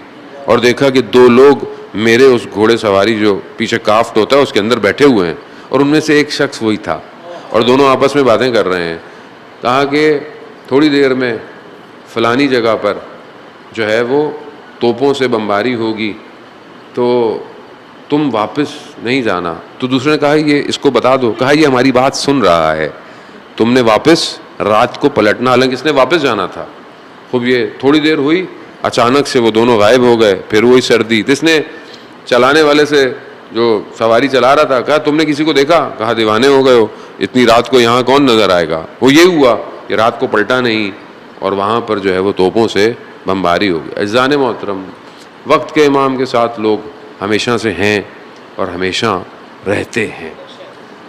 Speaker 1: اور دیکھا کہ دو لوگ میرے اس گھوڑے سواری جو پیچھے کافٹ ہوتا ہے اس کے اندر بیٹھے ہوئے ہیں، اور ان میں سے ایک شخص وہی تھا اور دونوں آپس میں باتیں کر رہے ہیں. کہا کہ تھوڑی دیر میں فلانی جگہ پر جو ہے وہ توپوں سے بمباری ہوگی تو تم واپس نہیں جانا. تو دوسرے نے کہا یہ اس کو بتا دو. کہا یہ ہماری بات سن رہا ہے، تم نے واپس رات کو پلٹنا. حالانکہ اس نے واپس جانا تھا. خوب یہ تھوڑی دیر ہوئی، اچانک سے وہ دونوں غائب ہو گئے. پھر وہی سردی. اس نے چلانے والے سے جو سواری چلا رہا تھا کہا تم نے کسی کو دیکھا؟ کہا دیوانے ہو گئے ہو، اتنی رات کو یہاں کون نظر آئے گا. وہ یہ ہوا کہ رات کو پلٹا نہیں اور وہاں پر جو ہے وہ توپوں سے بمباری ہو گئی. عزیزان محترم، وقت کے امام کے ساتھ لوگ ہمیشہ سے ہیں اور ہمیشہ رہتے ہیں.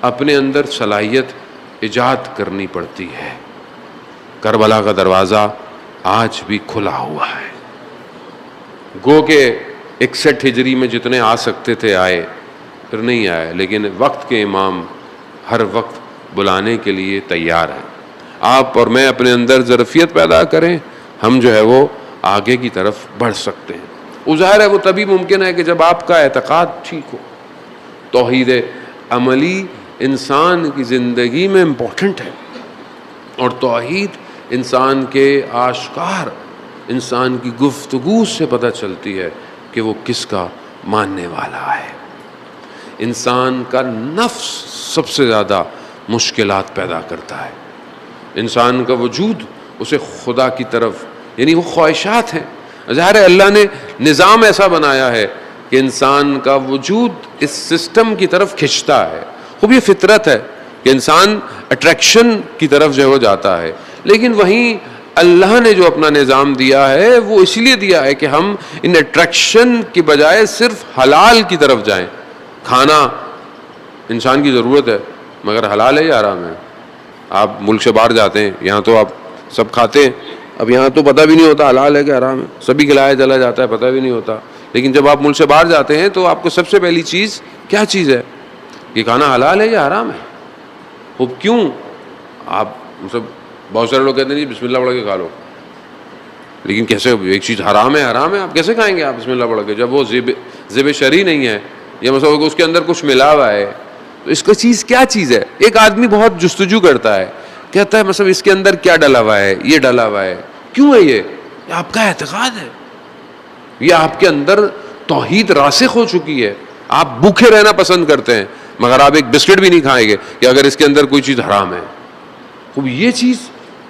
Speaker 1: اپنے اندر صلاحیت ایجاد کرنی پڑتی ہے. کربلا کا دروازہ آج بھی کھلا ہوا ہے. گو کہ 61 ہجری میں جتنے آ سکتے تھے آئے، پھر نہیں آئے، لیکن وقت کے امام ہر وقت بلانے کے لیے تیار ہیں. آپ اور میں اپنے اندر ظرفیت پیدا کریں، ہم جو ہے وہ آگے کی طرف بڑھ سکتے ہیں. ظاہر ہے وہ تبھی ممکن ہے کہ جب آپ کا اعتقاد ٹھیک ہو. توحید عملی انسان کی زندگی میں امپورٹنٹ ہے، اور توحید انسان کے آشکار، انسان کی گفتگو سے پتہ چلتی ہے کہ وہ کس کا ماننے والا ہے. انسان کا نفس سب سے زیادہ مشکلات پیدا کرتا ہے. انسان کا وجود اسے خدا کی طرف، یعنی وہ خواہشات ہیں. ظاہر ہے اللہ نے نظام ایسا بنایا ہے کہ انسان کا وجود اس سسٹم کی طرف کھنچتا ہے. خوب یہ فطرت ہے کہ انسان اٹریکشن کی طرف جو وہ جاتا ہے، لیکن وہیں اللہ نے جو اپنا نظام دیا ہے وہ اس لیے دیا ہے کہ ہم ان اٹریکشن کی بجائے صرف حلال کی طرف جائیں. کھانا انسان کی ضرورت ہے، مگر حلال ہے یا حرام ہے؟ آپ ملک سے باہر جاتے ہیں، یہاں تو آپ سب کھاتے ہیں، اب یہاں تو پتہ بھی نہیں ہوتا حلال ہے کہ حرام ہے، سبھی کھلایا چلا جاتا ہے، پتہ بھی نہیں ہوتا. لیکن جب آپ ملک سے باہر جاتے ہیں تو آپ کو سب سے پہلی چیز کیا چیز ہے کہ کھانا حلال ہے یا حرام ہے. وہ کیوں؟ آپ سب بہت سارے لوگ کہتے ہیں جی بسم اللہ پڑھ کے کھا لو، لیکن کیسے ایک چیز حرام ہے آپ کیسے کھائیں گے آپ بسم اللہ پڑھ کے جب وہ ذب شرعی نہیں ہے، یا مثلا اس کے اندر کچھ ملا ہوا ہے. تو اس کا چیز کیا چیز ہے؟ ایک آدمی بہت جستجو کرتا ہے، کہتا ہے مثلا اس کے اندر کیا ڈلا ہوا ہے، یہ ڈلا ہوا ہے، کیوں ہے یہ آپ کا اعتقاد ہے، یہ آپ کے اندر توحید راسخ ہو چکی ہے. آپ بھوکے رہنا پسند کرتے ہیں مگر آپ ایک بسکٹ بھی نہیں کھائیں گے کہ اگر اس کے اندر کوئی چیز حرام ہے. خوب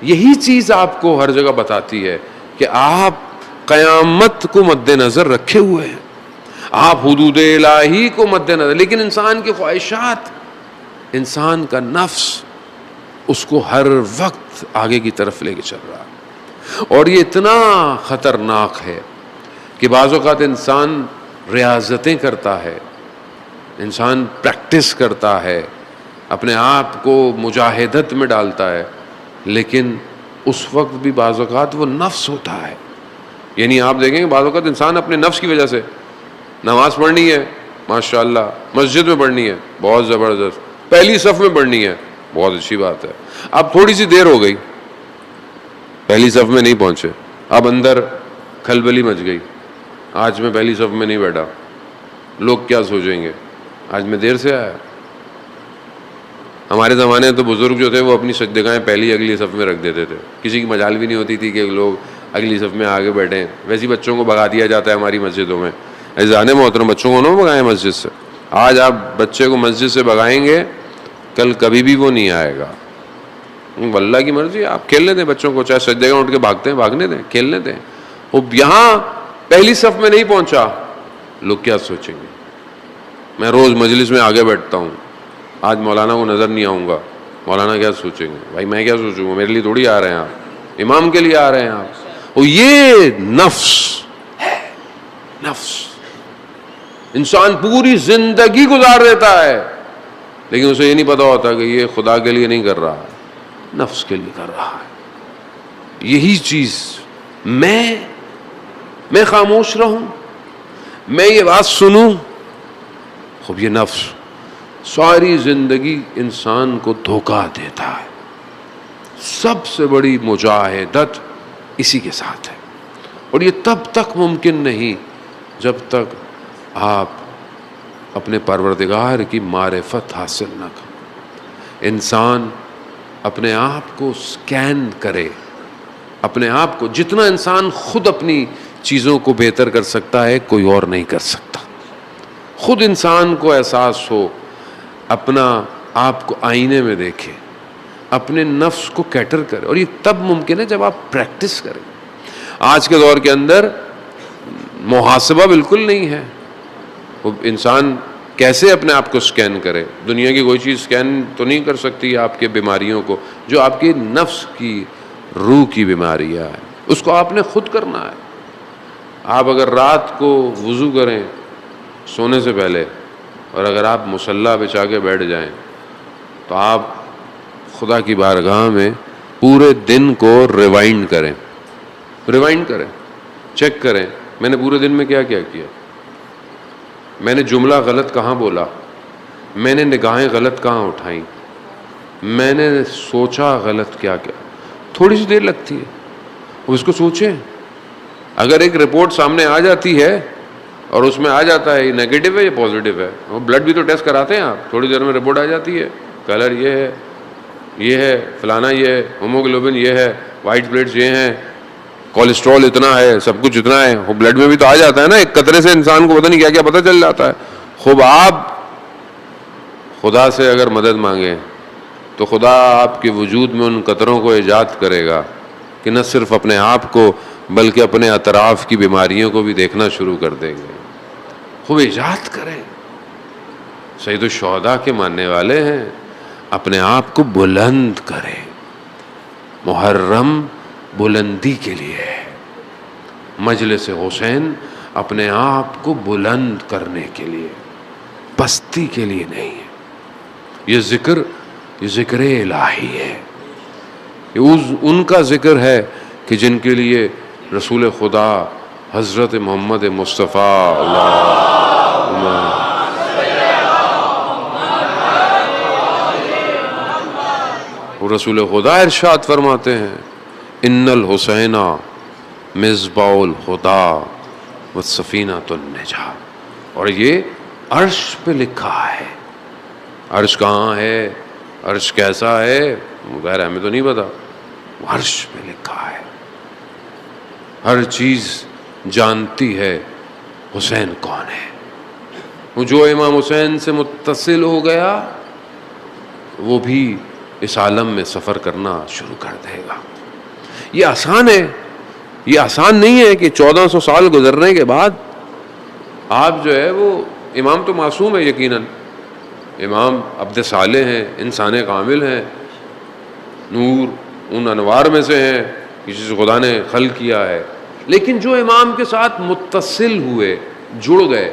Speaker 1: یہی چیز آپ کو ہر جگہ بتاتی ہے کہ آپ قیامت کو مد نظر رکھے ہوئے ہیں، آپ حدود الہی کو مد نظر. لیکن انسان کی خواہشات، انسان کا نفس اس کو ہر وقت آگے کی طرف لے کے چل رہا ہے. اور یہ اتنا خطرناک ہے کہ بعض اوقات انسان ریاضتیں کرتا ہے، انسان پریکٹس کرتا ہے، اپنے آپ کو مجاہدت میں ڈالتا ہے، لیکن اس وقت بھی بعض اوقات وہ نفس ہوتا ہے. یعنی آپ دیکھیں کہ بعض اوقات انسان اپنے نفس کی وجہ سے نماز پڑھنی ہے، ماشاءاللہ مسجد میں پڑھنی ہے، بہت زبردست، پہلی صف میں پڑھنی ہے، بہت اچھی بات ہے. اب تھوڑی سی دیر ہو گئی، پہلی صف میں نہیں پہنچے، اب اندر کھلبلی مچ گئی، آج میں پہلی صف میں نہیں بیٹھا، لوگ کیا سوچیں گے، آج میں دیر سے آیا۔ ہمارے زمانے میں تو بزرگ جو تھے وہ اپنی سجدگاہیں پہلی اگلی صف میں رکھ دیتے تھے، کسی کی مجال بھی نہیں ہوتی تھی کہ لوگ اگلی صف میں آگے بیٹھیں۔ ویسے بچوں کو بھگا دیا جاتا ہے ہماری مسجدوں میں، اذان محترم بچوں کو نہ بھگائیں مسجد سے۔ آج آپ بچے کو مسجد سے بھگائیں گے، کل کبھی بھی وہ نہیں آئے گا۔ اللہ کی مرضی، آپ کھیلنے دیں بچوں کو، چاہے سجدگاہ اٹھ کے بھاگتے ہیں بھاگنے دیں، کھیلنے دیں۔ وہ یہاں پہلی صف میں نہیں پہنچا، لوگ کیا سوچیں گے۔ میں روز مجلس میں آگے بیٹھتا ہوں، آج مولانا کو نظر نہیں آؤں گا، مولانا کیا سوچیں گے؟ بھائی میں کیا سوچوں گا، میرے لیے تھوڑی آ رہے ہیں آپ، امام کے لیے آ رہے ہیں آپ۔ اور یہ نفس ہے، نفس انسان پوری زندگی گزار دیتا ہے، لیکن اسے یہ نہیں پتا ہوتا کہ یہ خدا کے لیے نہیں کر رہا، نفس کے لیے کر رہا ہے۔ یہی چیز میں خاموش رہوں، میں یہ بات سنوں، خوب یہ نفس ساری زندگی انسان کو دھوکہ دیتا ہے۔ سب سے بڑی مجاہدت اسی کے ساتھ ہے، اور یہ تب تک ممکن نہیں جب تک آپ اپنے پروردگار کی معرفت حاصل نہ کریں۔ انسان اپنے آپ کو سکین کرے، اپنے آپ کو، جتنا انسان خود اپنی چیزوں کو بہتر کر سکتا ہے کوئی اور نہیں کر سکتا۔ خود انسان کو احساس ہو، اپنا آپ کو آئینے میں دیکھے، اپنے نفس کو کیٹر کرے، اور یہ تب ممکن ہے جب آپ پریکٹس کریں۔ آج کے دور کے اندر محاسبہ بالکل نہیں ہے، وہ انسان کیسے اپنے آپ کو سکین کرے؟ دنیا کی کوئی چیز سکین تو نہیں کر سکتی آپ کے بیماریوں کو، جو آپ کی نفس کی روح کی بیماریاں ہیں، اس کو آپ نے خود کرنا ہے۔ آپ اگر رات کو وضو کریں سونے سے پہلے، اور اگر آپ مصلی بچھا کے بیٹھ جائیں، تو آپ خدا کی بارگاہ میں پورے دن کو ریوائنڈ کریں، چیک کریں میں نے پورے دن میں کیا کیا، میں نے جملہ غلط کہاں بولا، میں نے نگاہیں غلط کہاں اٹھائیں، میں نے سوچا غلط کیا کیا۔ تھوڑی سی دیر لگتی ہے، اس کو سوچیں۔ اگر ایک رپورٹ سامنے آ جاتی ہے اور اس میں آ جاتا ہے یہ نیگیٹو ہے یا پازیٹیو ہے، وہ بلڈ بھی تو ٹیسٹ کراتے ہیں آپ، تھوڑی دیر میں رپورٹ آ جاتی ہے، کلر یہ ہے فلانا، یہ ہے ہیموگلوبن، یہ ہے وائٹ پلیٹس، یہ ہیں کولیسٹرول اتنا ہے، سب کچھ اتنا ہے، وہ بلڈ میں بھی تو آ جاتا ہے نا، ایک قطرے سے انسان کو پتہ نہیں کیا کیا پتہ چل جاتا ہے۔ خوب آپ خدا سے اگر مدد مانگیں تو خدا آپ کے وجود میں ان قطروں کو ایجاد کرے گا کہ نہ صرف اپنے آپ کو بلکہ اپنے اطراف کی بیماریوں کو بھی دیکھنا شروع کر دیں گے۔ خوب ایجاد کریں۔ سید الشہداء کے ماننے والے ہیں، اپنے آپ کو بلند کریں۔ محرم بلندی کے لیے ہے، مجلس حسین اپنے آپ کو بلند کرنے کے لیے، پستی کے لیے نہیں ہے۔ یہ ذکر الہی ہے، یہ ان کا ذکر ہے کہ جن کے لیے رسول خدا حضرت محمد مصطفیٰ رسول خدا ارشاد فرماتے ہیں، ان الحسین مصباح الہدی والسفینۃ النجاہ، اور یہ عرش پہ لکھا ہے۔ عرش کہاں ہے، عرش کیسا ہے، غیر ہمیں تو نہیں پتا، عرش پہ لکھا ہے۔ ہر چیز جانتی ہے حسین کون ہے۔ وہ جو امام حسین سے متصل ہو گیا وہ بھی اس عالم میں سفر کرنا شروع کر دے گا۔ یہ آسان ہے، یہ آسان نہیں ہے کہ 1400 سال گزرنے کے بعد آپ جو ہے وہ، امام تو معصوم ہے یقیناً، امام عبد صالح ہیں، انسان کامل ہیں، نور ان انوار میں سے ہیں، کسی سے خدا نے خلق کیا ہے، لیکن جو امام کے ساتھ متصل ہوئے، جڑ گئے،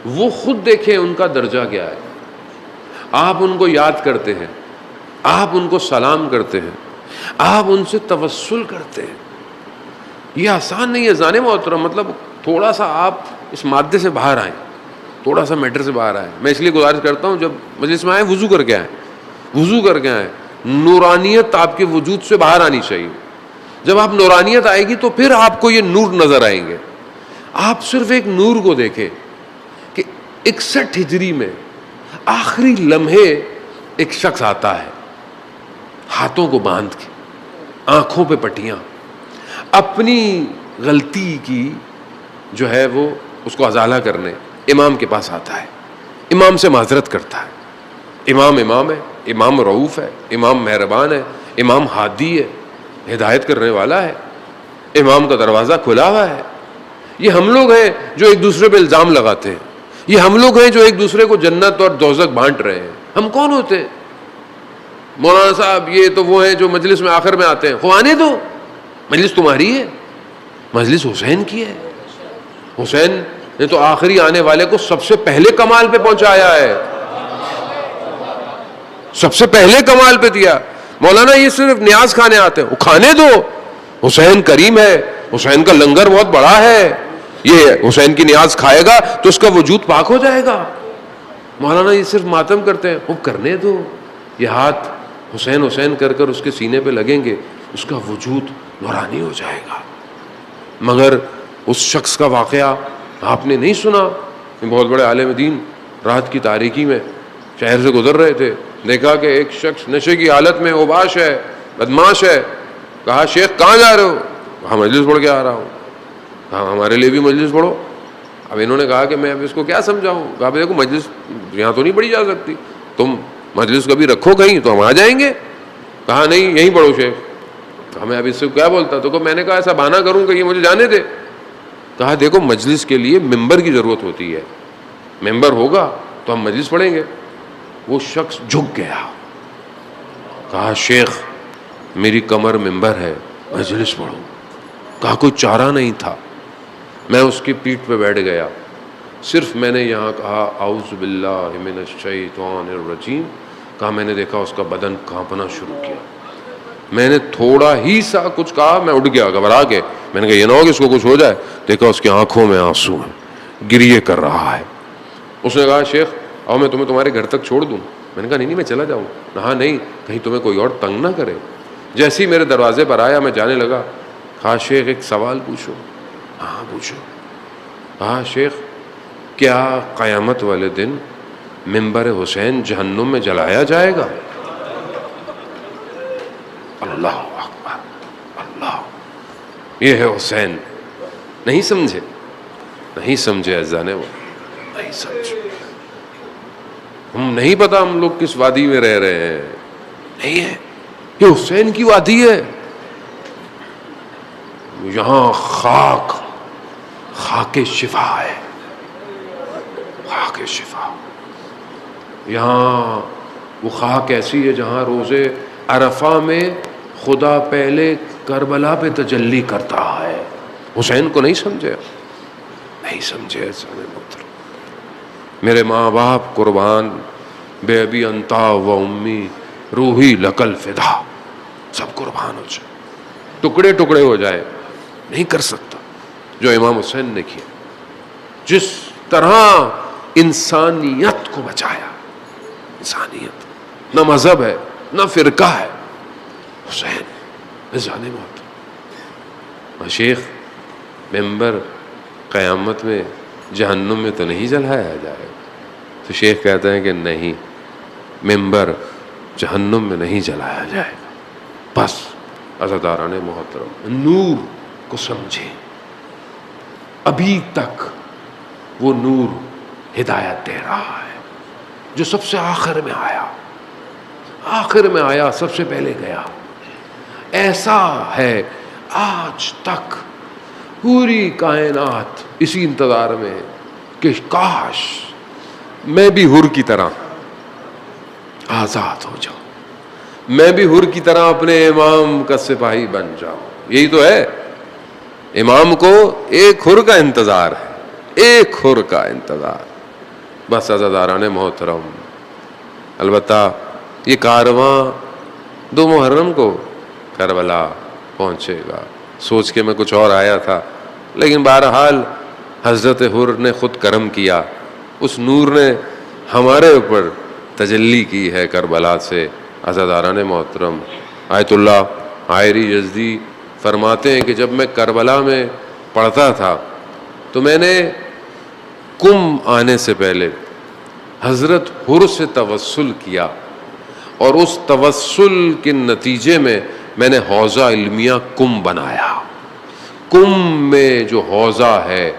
Speaker 1: وہ خود دیکھیں ان کا درجہ کیا ہے۔ آپ ان کو یاد کرتے ہیں، آپ ان کو سلام کرتے ہیں، آپ ان سے توسل کرتے ہیں۔ یہ آسان نہیں ہے زانے محترم، مطلب تھوڑا سا آپ اس مادے سے باہر آئیں، تھوڑا سا میٹر سے باہر آئیں۔ میں اس لیے گزارش کرتا ہوں جب مجلس میں آئیں وضو کر کے آئیں، وضو کر کے آئیں۔ نورانیت آپ کے وجود سے باہر آنی چاہیے۔ جب آپ نورانیت آئے گی تو پھر آپ کو یہ نور نظر آئیں گے۔ آپ صرف ایک نور کو دیکھیں کہ 61 ہجری میں آخری لمحے ایک شخص آتا ہے، ہاتھوں کو باندھ کے، آنکھوں پہ پٹیاں، اپنی غلطی کی جو ہے وہ اس کو ازالہ کرنے امام کے پاس آتا ہے، امام سے معذرت کرتا ہے۔ امام ہے، امام رؤوف ہے، امام مہربان ہے، امام ہادی ہے، ہدایت کرنے والا ہے، امام کا دروازہ کھلا ہوا ہے۔ یہ ہم لوگ ہیں جو ایک دوسرے پہ الزام لگاتے ہیں، یہ ہم لوگ ہیں جو ایک دوسرے کو جنت اور دوزخ بانٹ رہے ہیں۔ ہم کون ہوتے ہیں؟ مولانا صاحب یہ تو وہ ہیں جو مجلس میں آخر میں آتے ہیں۔ خو آنے دو، مجلس تمہاری ہے، مجلس حسین کی ہے۔ حسین نے تو آخری آنے والے کو سب سے پہلے کمال پہ پہنچایا ہے، سب سے پہلے کمال پہ دیا۔ مولانا یہ صرف نیاز کھانے آتے ہیں، وہ کھانے دو، حسین کریم ہے، حسین کا لنگر بہت بڑا ہے، یہ حسین کی نیاز کھائے گا تو اس کا وجود پاک ہو جائے گا۔ مولانا یہ صرف ماتم کرتے ہیں، وہ کرنے دو، یہ ہاتھ حسین حسین کر کر اس کے سینے پہ لگیں گے، اس کا وجود نورانی ہو جائے گا۔ مگر اس شخص کا واقعہ آپ نے نہیں سنا؟ بہت بڑے عالم دین رات کی تاریکی میں شہر سے گزر رہے تھے، دیکھا کہ ایک شخص نشے کی حالت میں اوباش ہے، بدماش ہے۔ کہا شیخ کہاں جا رہے ہو؟ کہا مجلس پڑھ کے آ رہا ہوں۔ کہا ہمارے لیے بھی مجلس پڑھو۔ اب انہوں نے کہا کہ میں اب اس کو کیا سمجھاؤں؟ کہا دیکھو مجلس یہاں تو نہیں پڑھی جا سکتی، تم مجلس کبھی رکھو کہیں تو ہم آ جائیں گے۔ کہا نہیں یہیں پڑھو شیخ۔ کہا میں اب اس سے کیا بولتا؟ تو میں نے کہا ایسا بہانہ کروں کہ یہ مجھے جانے دے۔ کہا دیکھو مجلس کے لیے ممبر کی ضرورت ہوتی ہے، ممبر ہوگا تو ہم مجلس پڑھیں گے۔ وہ شخص جھک گیا، کہا شیخ میری کمر ممبر ہے، مجلس پڑھو۔ کہا کوئی چارہ نہیں تھا، میں اس کی پیٹھ پہ بیٹھ گیا، صرف میں نے یہاں کہا اعوذ باللہ من الشیطان الرجیم، کہا میں نے دیکھا اس کا بدن کانپنا شروع کیا۔ میں نے تھوڑا ہی سا کچھ کہا، میں اٹھ گیا گھبرا کے، میں نے کہا یہ نہ ہو کہ اس کو کچھ ہو جائے۔ دیکھا اس کی آنکھوں میں آنسو ہیں، گریے کر رہا ہے۔ اس نے کہا شیخ آؤ میں تمہیں تمہارے گھر تک چھوڑ دوں۔ میں نے کہا نہیں میں چلا جاؤں۔ کہا نہیں کہیں تمہیں کوئی اور تنگ نہ کرے۔ جیسے ہی میرے دروازے پر آیا میں جانے لگا، کہا شیخ ایک سوال پوچھو؟ ہاں پوچھو۔ کہا شیخ کیا قیامت والے دن ممبر حسین جہنم میں جلایا جائے گا؟ اللہ اکبر، اللہ، یہ ہے حسین۔ نہیں سمجھے؟ نہیں سمجھے اعزان وہ، نہیں سمجھے۔ ہم نہیں پتا ہم لوگ کس وادی میں رہ رہے ہیں، نہیں ہے، یہ حسین کی وادی ہے۔ یہاں خاک شفا ہے، خاک شفا۔ یہاں وہ خاک ایسی ہے جہاں روزے عرفہ میں خدا پہلے کربلا پہ تجلی کرتا ہے۔ حسین کو نہیں سمجھے، نہیں سمجھے احسان محترم۔ میرے ماں باپ قربان، بے ابی انتا و امی روحی لکل فدا، سب قربان ہو جائے، ٹکڑے ٹکڑے ہو جائے، نہیں کر سکتا جو امام حسین نے کیا۔ جس طرح انسانیت کو بچایا، انسانیت، نہ مذہب ہے نہ فرقہ ہے، حسین اذان موت۔ شیخ ممبر قیامت میں جہنم میں تو نہیں جلایا جائے گا؟ تو شیخ کہتے ہیں کہ نہیں، ممبر جہنم میں نہیں جلایا جائے گا۔ بس عزاداران محترم نور کو سمجھیں، ابھی تک وہ نور ہدایت دے رہا ہے جو سب سے آخر میں آیا، آخر میں آیا، سب سے پہلے گیا۔ ایسا ہے آج تک پوری کائنات اسی انتظار میں کہ کاش میں بھی حر کی طرح آزاد ہو جاؤں، میں بھی حر کی طرح اپنے امام کا سپاہی بن جاؤں۔ یہی تو ہے، امام کو ایک حر کا انتظار ہے، ایک حر کا انتظار۔ بس عزاداران محترم، البتہ یہ کارواں 2 محرم کو کربلا پہنچے گا۔ سوچ کے میں کچھ اور آیا تھا، لیکن بہرحال حضرت حر نے خود کرم کیا، اس نور نے ہمارے اوپر تجلی کی ہے کربلا سے۔ عزاداران محترم، آیت اللہ عائری یزدی فرماتے ہیں کہ جب میں کربلا میں پڑھتا تھا تو میں نے کم آنے سے پہلے حضرت حر سے توسل کیا، اور اس توسل کے نتیجے میں نے حوضہ علمیہ کم بنایا۔ کم میں جو حوضہ ہے،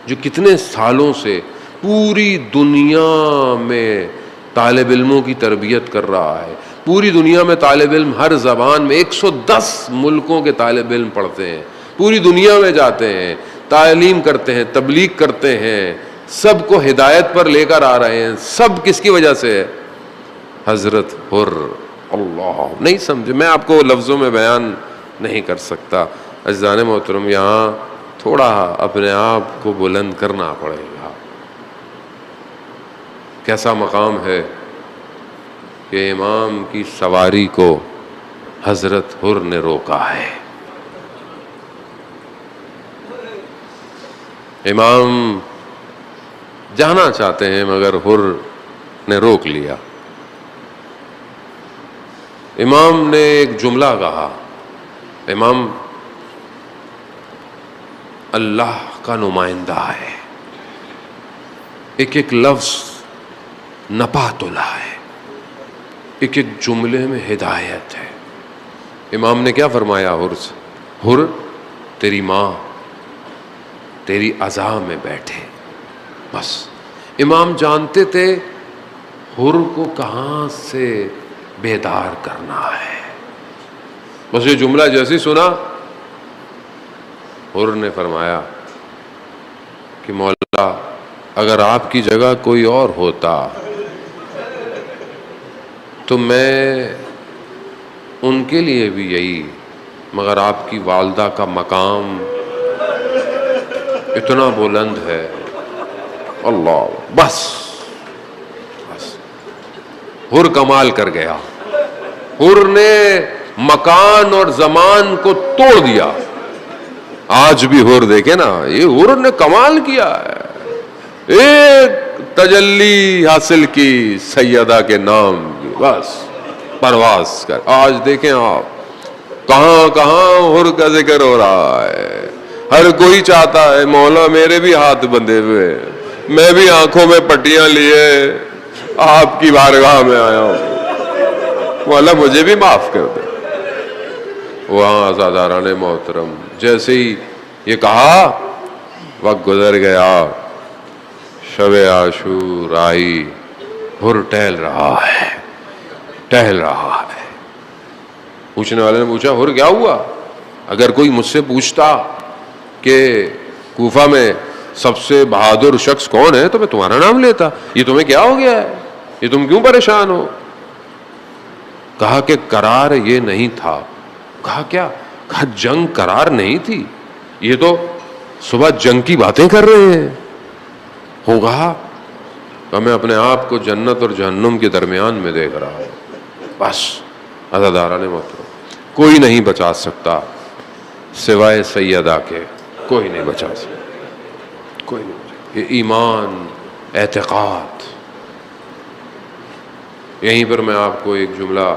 Speaker 1: جو کتنے سالوں سے پوری دنیا میں طالب علموں کی تربیت کر رہا ہے، پوری دنیا میں طالب علم ہر زبان میں 110 ملکوں کے طالب علم پڑھتے ہیں، پوری دنیا میں جاتے ہیں، تعلیم کرتے ہیں، تبلیغ کرتے ہیں، سب کو ہدایت پر لے کر آ رہے ہیں، سب کس کی وجہ سے ہے؟ حضرت حر۔ اللہ نہیں سمجھے، میں آپ کو لفظوں میں بیان نہیں کر سکتا۔ عزیزان محترم، یہاں تھوڑا اپنے آپ کو بلند کرنا پڑے گا۔ کیسا مقام ہے کہ امام کی سواری کو حضرت حر نے روکا ہے۔ امام جانا چاہتے ہیں مگر حر نے روک لیا۔ امام نے ایک جملہ کہا، امام اللہ کا نمائندہ ہے، ایک ایک لفظ نپا تلا ہے، ایک ایک جملے میں ہدایت ہے۔ امام نے کیا فرمایا حر سے؟ حر، تیری ماں تیری عزا میں بیٹھے۔ بس امام جانتے تھے حر کو کہاں سے بیدار کرنا ہے۔ بس یہ جملہ جیسے سنا، حر نے فرمایا کہ مولا اگر آپ کی جگہ کوئی اور ہوتا تو میں ان کے لیے بھی یہی، مگر آپ کی والدہ کا مقام اتنا بلند ہے۔ اللہ، بس حر کمال کر گیا۔ حر نے مکان اور زمان کو توڑ دیا۔ آج بھی حر دیکھے نا، یہ حر نے کمال کیا ہے، ایک تجلی حاصل کی سیدہ کے نام کی، بس پرواز کر۔ آج دیکھیں آپ کہاں کہاں حر کا ذکر ہو رہا ہے، ہر کوئی چاہتا ہے مولا میرے بھی ہاتھ بندھے ہوئے، میں بھی آنکھوں میں پٹیاں لیے آپ کی بارگاہ میں آیا ہوں، مولا مجھے بھی معاف کر دے۔ وہاں عزاداران محترم جیسے ہی یہ کہا، وقت گزر گیا، شب عاشور آئی، حر ٹہل رہا ہے، ٹہل رہا ہے۔ پوچھنے والے نے پوچھا حر کیا ہوا؟ اگر کوئی مجھ سے پوچھتا کہ کوفہ میں سب سے بہادر شخص کون ہے تو میں تمہارا نام لیتا، یہ تمہیں کیا ہو گیا ہے، یہ تم کیوں پریشان ہو؟ کہا کہ قرار یہ نہیں تھا۔ کہا کیا؟ کہا جنگ قرار نہیں تھی، یہ تو صبح جنگ کی باتیں کر رہے ہیں۔ ہوگا کہ میں اپنے آپ کو جنت اور جہنم کے درمیان میں دیکھ رہا ہوں۔ بس عزاداران محترم، کوئی نہیں بچا سکتا سوائے سیدہ کے، کوئی نہیں بچا سکتا، کوئی نہیں بچا۔ یہ ایمان، اعتقاد۔ یہیں پر میں آپ کو ایک جملہ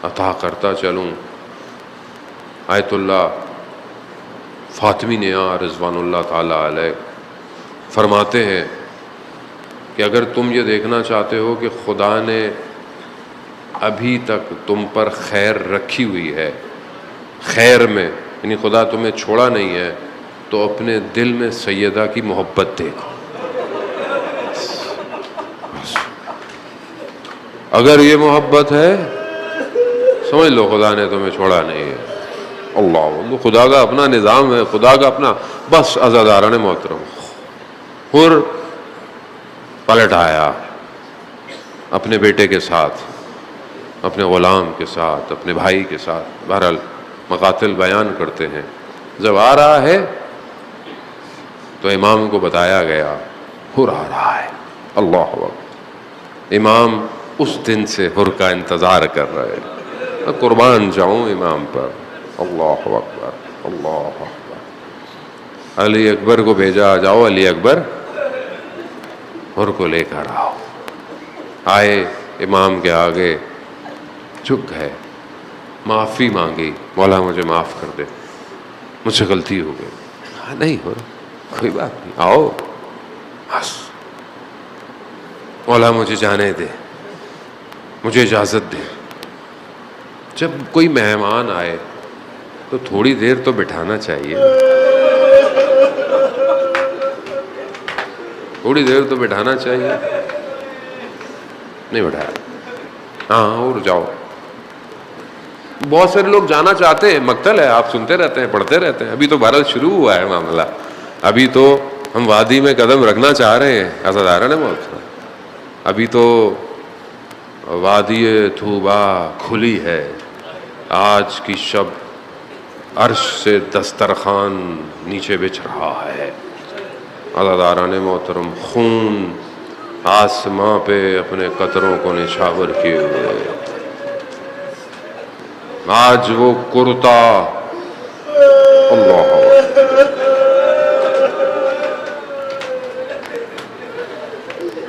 Speaker 1: عطا کرتا چلوں۔ آیت اللہ فاطمی نیا رضوان اللہ تعالی علیہ فرماتے ہیں کہ اگر تم یہ دیکھنا چاہتے ہو کہ خدا نے ابھی تک تم پر خیر رکھی ہوئی ہے، خیر میں یعنی خدا تمہیں چھوڑا نہیں ہے، تو اپنے دل میں سیدہ کی محبت دیکھو۔ اگر یہ محبت ہے سمجھ لو خدا نے تمہیں چھوڑا نہیں ہے۔ اللہ، خدا کا اپنا نظام ہے، خدا کا اپنا۔ بس عزاداران محترم، حر پلٹ آیا اپنے بیٹے کے ساتھ، اپنے غلام کے ساتھ، اپنے بھائی کے ساتھ۔ بہرحال مقاتل بیان کرتے ہیں، جب آ رہا ہے تو امام کو بتایا گیا حر آ رہا ہے۔ اللہ اکبر۔ امام اس دن سے حر کا انتظار کر رہے ہیں۔ میں قربان جاؤں امام پر۔ اللہ اکبر، اللہ اکبر۔ علی اکبر کو بھیجا، جاؤ علی اکبر حر کو لے کر آؤ۔ آئے امام کے آگے جھک گئے، معافی مانگی، مولا مجھے معاف کر دے، مجھ سے غلطی ہو گئی۔ نہیں حر، کوئی بات نہیں، آؤ بس، مولا مجھے جانے دے، مجھے اجازت دے۔ جب کوئی مہمان آئے تو تھوڑی دیر تو بٹھانا چاہیے، تھوڑی دیر تو بٹھانا چاہیے، نہیں بٹھایا، ہاں اور جاؤ۔ بہت سارے لوگ جانا چاہتے ہیں، مقتل ہے، آپ سنتے رہتے ہیں، پڑھتے رہتے ہیں، ابھی تو بھارت شروع ہوا ہے معاملہ، ابھی تو ہم وادی میں قدم رکھنا چاہ رہے ہیں، عزاداران موت، ابھی تو وادی طوبا کھلی ہے، آج کی شب عرش سے دسترخوان نیچے بچھ رہا ہے۔ عزاداران محترم، خون آسماں پہ اپنے قطروں کو نچھاور کیے ہوئے، آج وہ کرتا، اللہ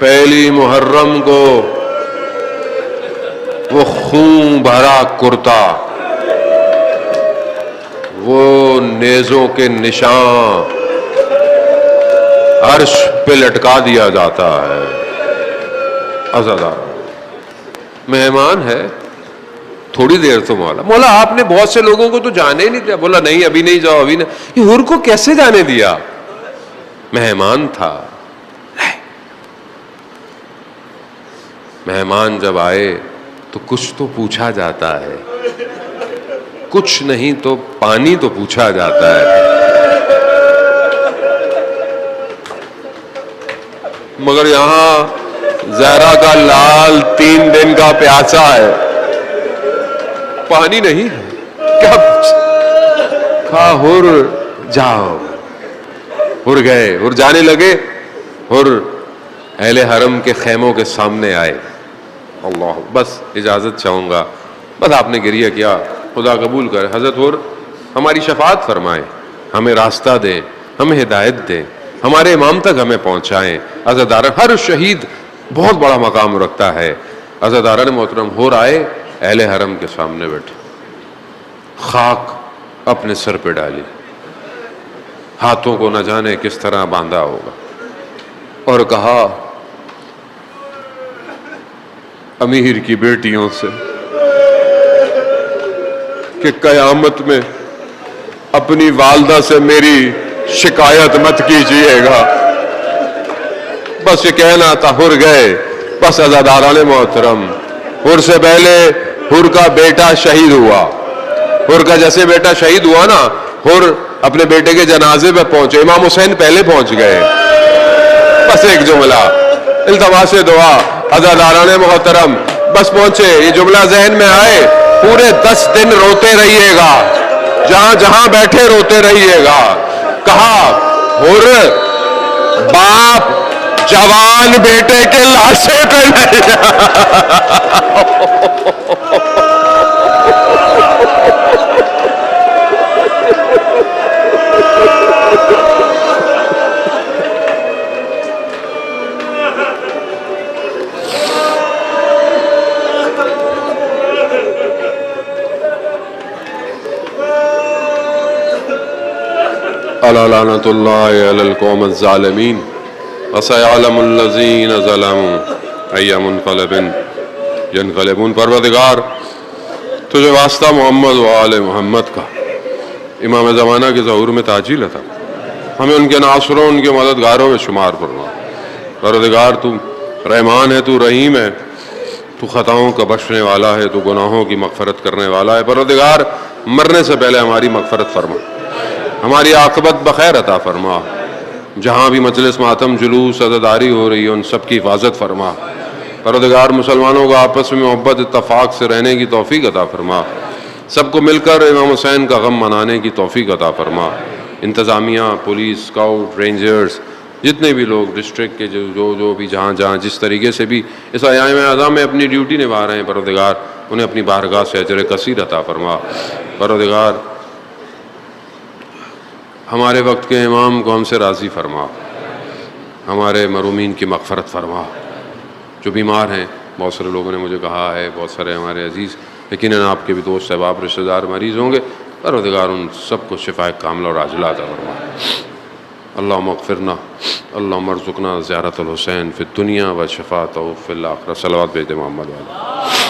Speaker 1: پہلی محرم کو وہ خون بھرا کرتا، وہ نیزوں کے نشان عرش پہ لٹکا دیا جاتا ہے۔ عزادار مہمان ہے، تھوڑی دیر تو مولا آپ نے بہت سے لوگوں کو تو جانے نہیں دیا، بولا نہیں ابھی نہیں جاؤ، ابھی نہیں۔ یہ حر کو کیسے جانے دیا؟ مہمان تھا۔ مہمان جب آئے تو کچھ تو پوچھا جاتا ہے، کچھ نہیں تو پانی تو پوچھا جاتا ہے، مگر یہاں زہرا کا لال 3 دن کا پیاسا ہے، پانی نہیں ہے، کیا کہا حر جاؤ۔ حر گئے، حر جانے لگے، حر اہل حرم کے خیموں کے سامنے آئے، اللہ بس اجازت چاہوں گا، بس آپ نے گریہ کیا، خدا قبول کرے، حضرت حر ہماری شفاعت فرمائیں، ہمیں راستہ دیں، ہمیں ہدایت دیں، ہمارے امام تک ہمیں پہنچائیں۔ عزاداران، ہر شہید بہت بڑا مقام رکھتا ہے۔ عزاداران محترم، حر آئے، اہل حرم کے سامنے بیٹھے، خاک اپنے سر پہ ڈالی، ہاتھوں کو نہ جانے کس طرح باندھا ہوگا، اور کہا امیر کی بیٹیوں سے کہ قیامت میں اپنی والدہ سے میری شکایت مت کیجیے گا۔ بس یہ کہنا تھا، حر گئے۔ بس عزاداران محترم، حر سے پہلے حر کا بیٹا شہید ہوا، حر کا جیسے بیٹا شہید ہوا نا، حر اپنے بیٹے کے جنازے پہ پہنچے، امام حسین پہلے پہنچ گئے۔ بس ایک جملہ، التماس دعا، عزاداران محترم بس پہنچے، یہ جملہ ذہن میں آئے، پورے 10 دن روتے رہیے گا، جہاں جہاں بیٹھے روتے رہیے گا۔ کہا حر باپ جوان بیٹے کے لاشے پہ نہیں الا لعنۃ اللہ علی القوم الظالمین وسیعلم الذین ظلموا ای منقلب ینقلبون۔ پروردگار تجھے واسطہ محمد و آل محمد کا، امام زمانہ کے ظہور میں تعجیل عطا، ہمیں ان کے ناصروں، ان کے مددگاروں میں شمار فرما۔ پروردگار تو رحمان ہے، تو رحیم ہے، تو خطاؤں کا بخشنے والا ہے، تو گناہوں کی مغفرت کرنے والا ہے۔ پروردگار مرنے سے پہلے ہماری مغفرت فرما، ہماری عاقبت بخیر عطا فرما، جہاں بھی مجلس ماتم جلوس عزاداری ہو رہی ہے ان سب کی حفاظت فرما۔ پروردگار مسلمانوں کو آپس میں محبت اتفاق سے رہنے کی توفیق عطا فرما، سب کو مل کر امام حسین کا غم منانے کی توفیق عطا فرما۔ انتظامیہ، پولیس، اسکاؤٹ، رینجرز، جتنے بھی لوگ ڈسٹرکٹ کے جو بھی جہاں جس طریقے سے بھی اس ایام اعظام میں اپنی ڈیوٹی نبھا رہے ہیں، پروردگار انہیں اپنی بارگاہ سے اجر کثیر عطا فرما۔ پروردگار ہمارے وقت کے امام کو ہم سے راضی فرما، ہمارے مرحومین کی مغفرت فرما۔ جو بیمار ہیں، بہت سارے لوگوں نے مجھے کہا ہے، بہت سارے ہمارے عزیز یقیناً آپ کے بھی دوست احباب رشتہ دار مریض ہوں گے، پروردگار ان سب کو شفائے کاملہ اور عاجلہ عطا فرما۔ اللہم اغفرنا، اللہم ارزقنا زیارت الحسین فی الدنیا و شفاعتہ فی الآخرہ۔ صلوات بھیج دیں محمد والا۔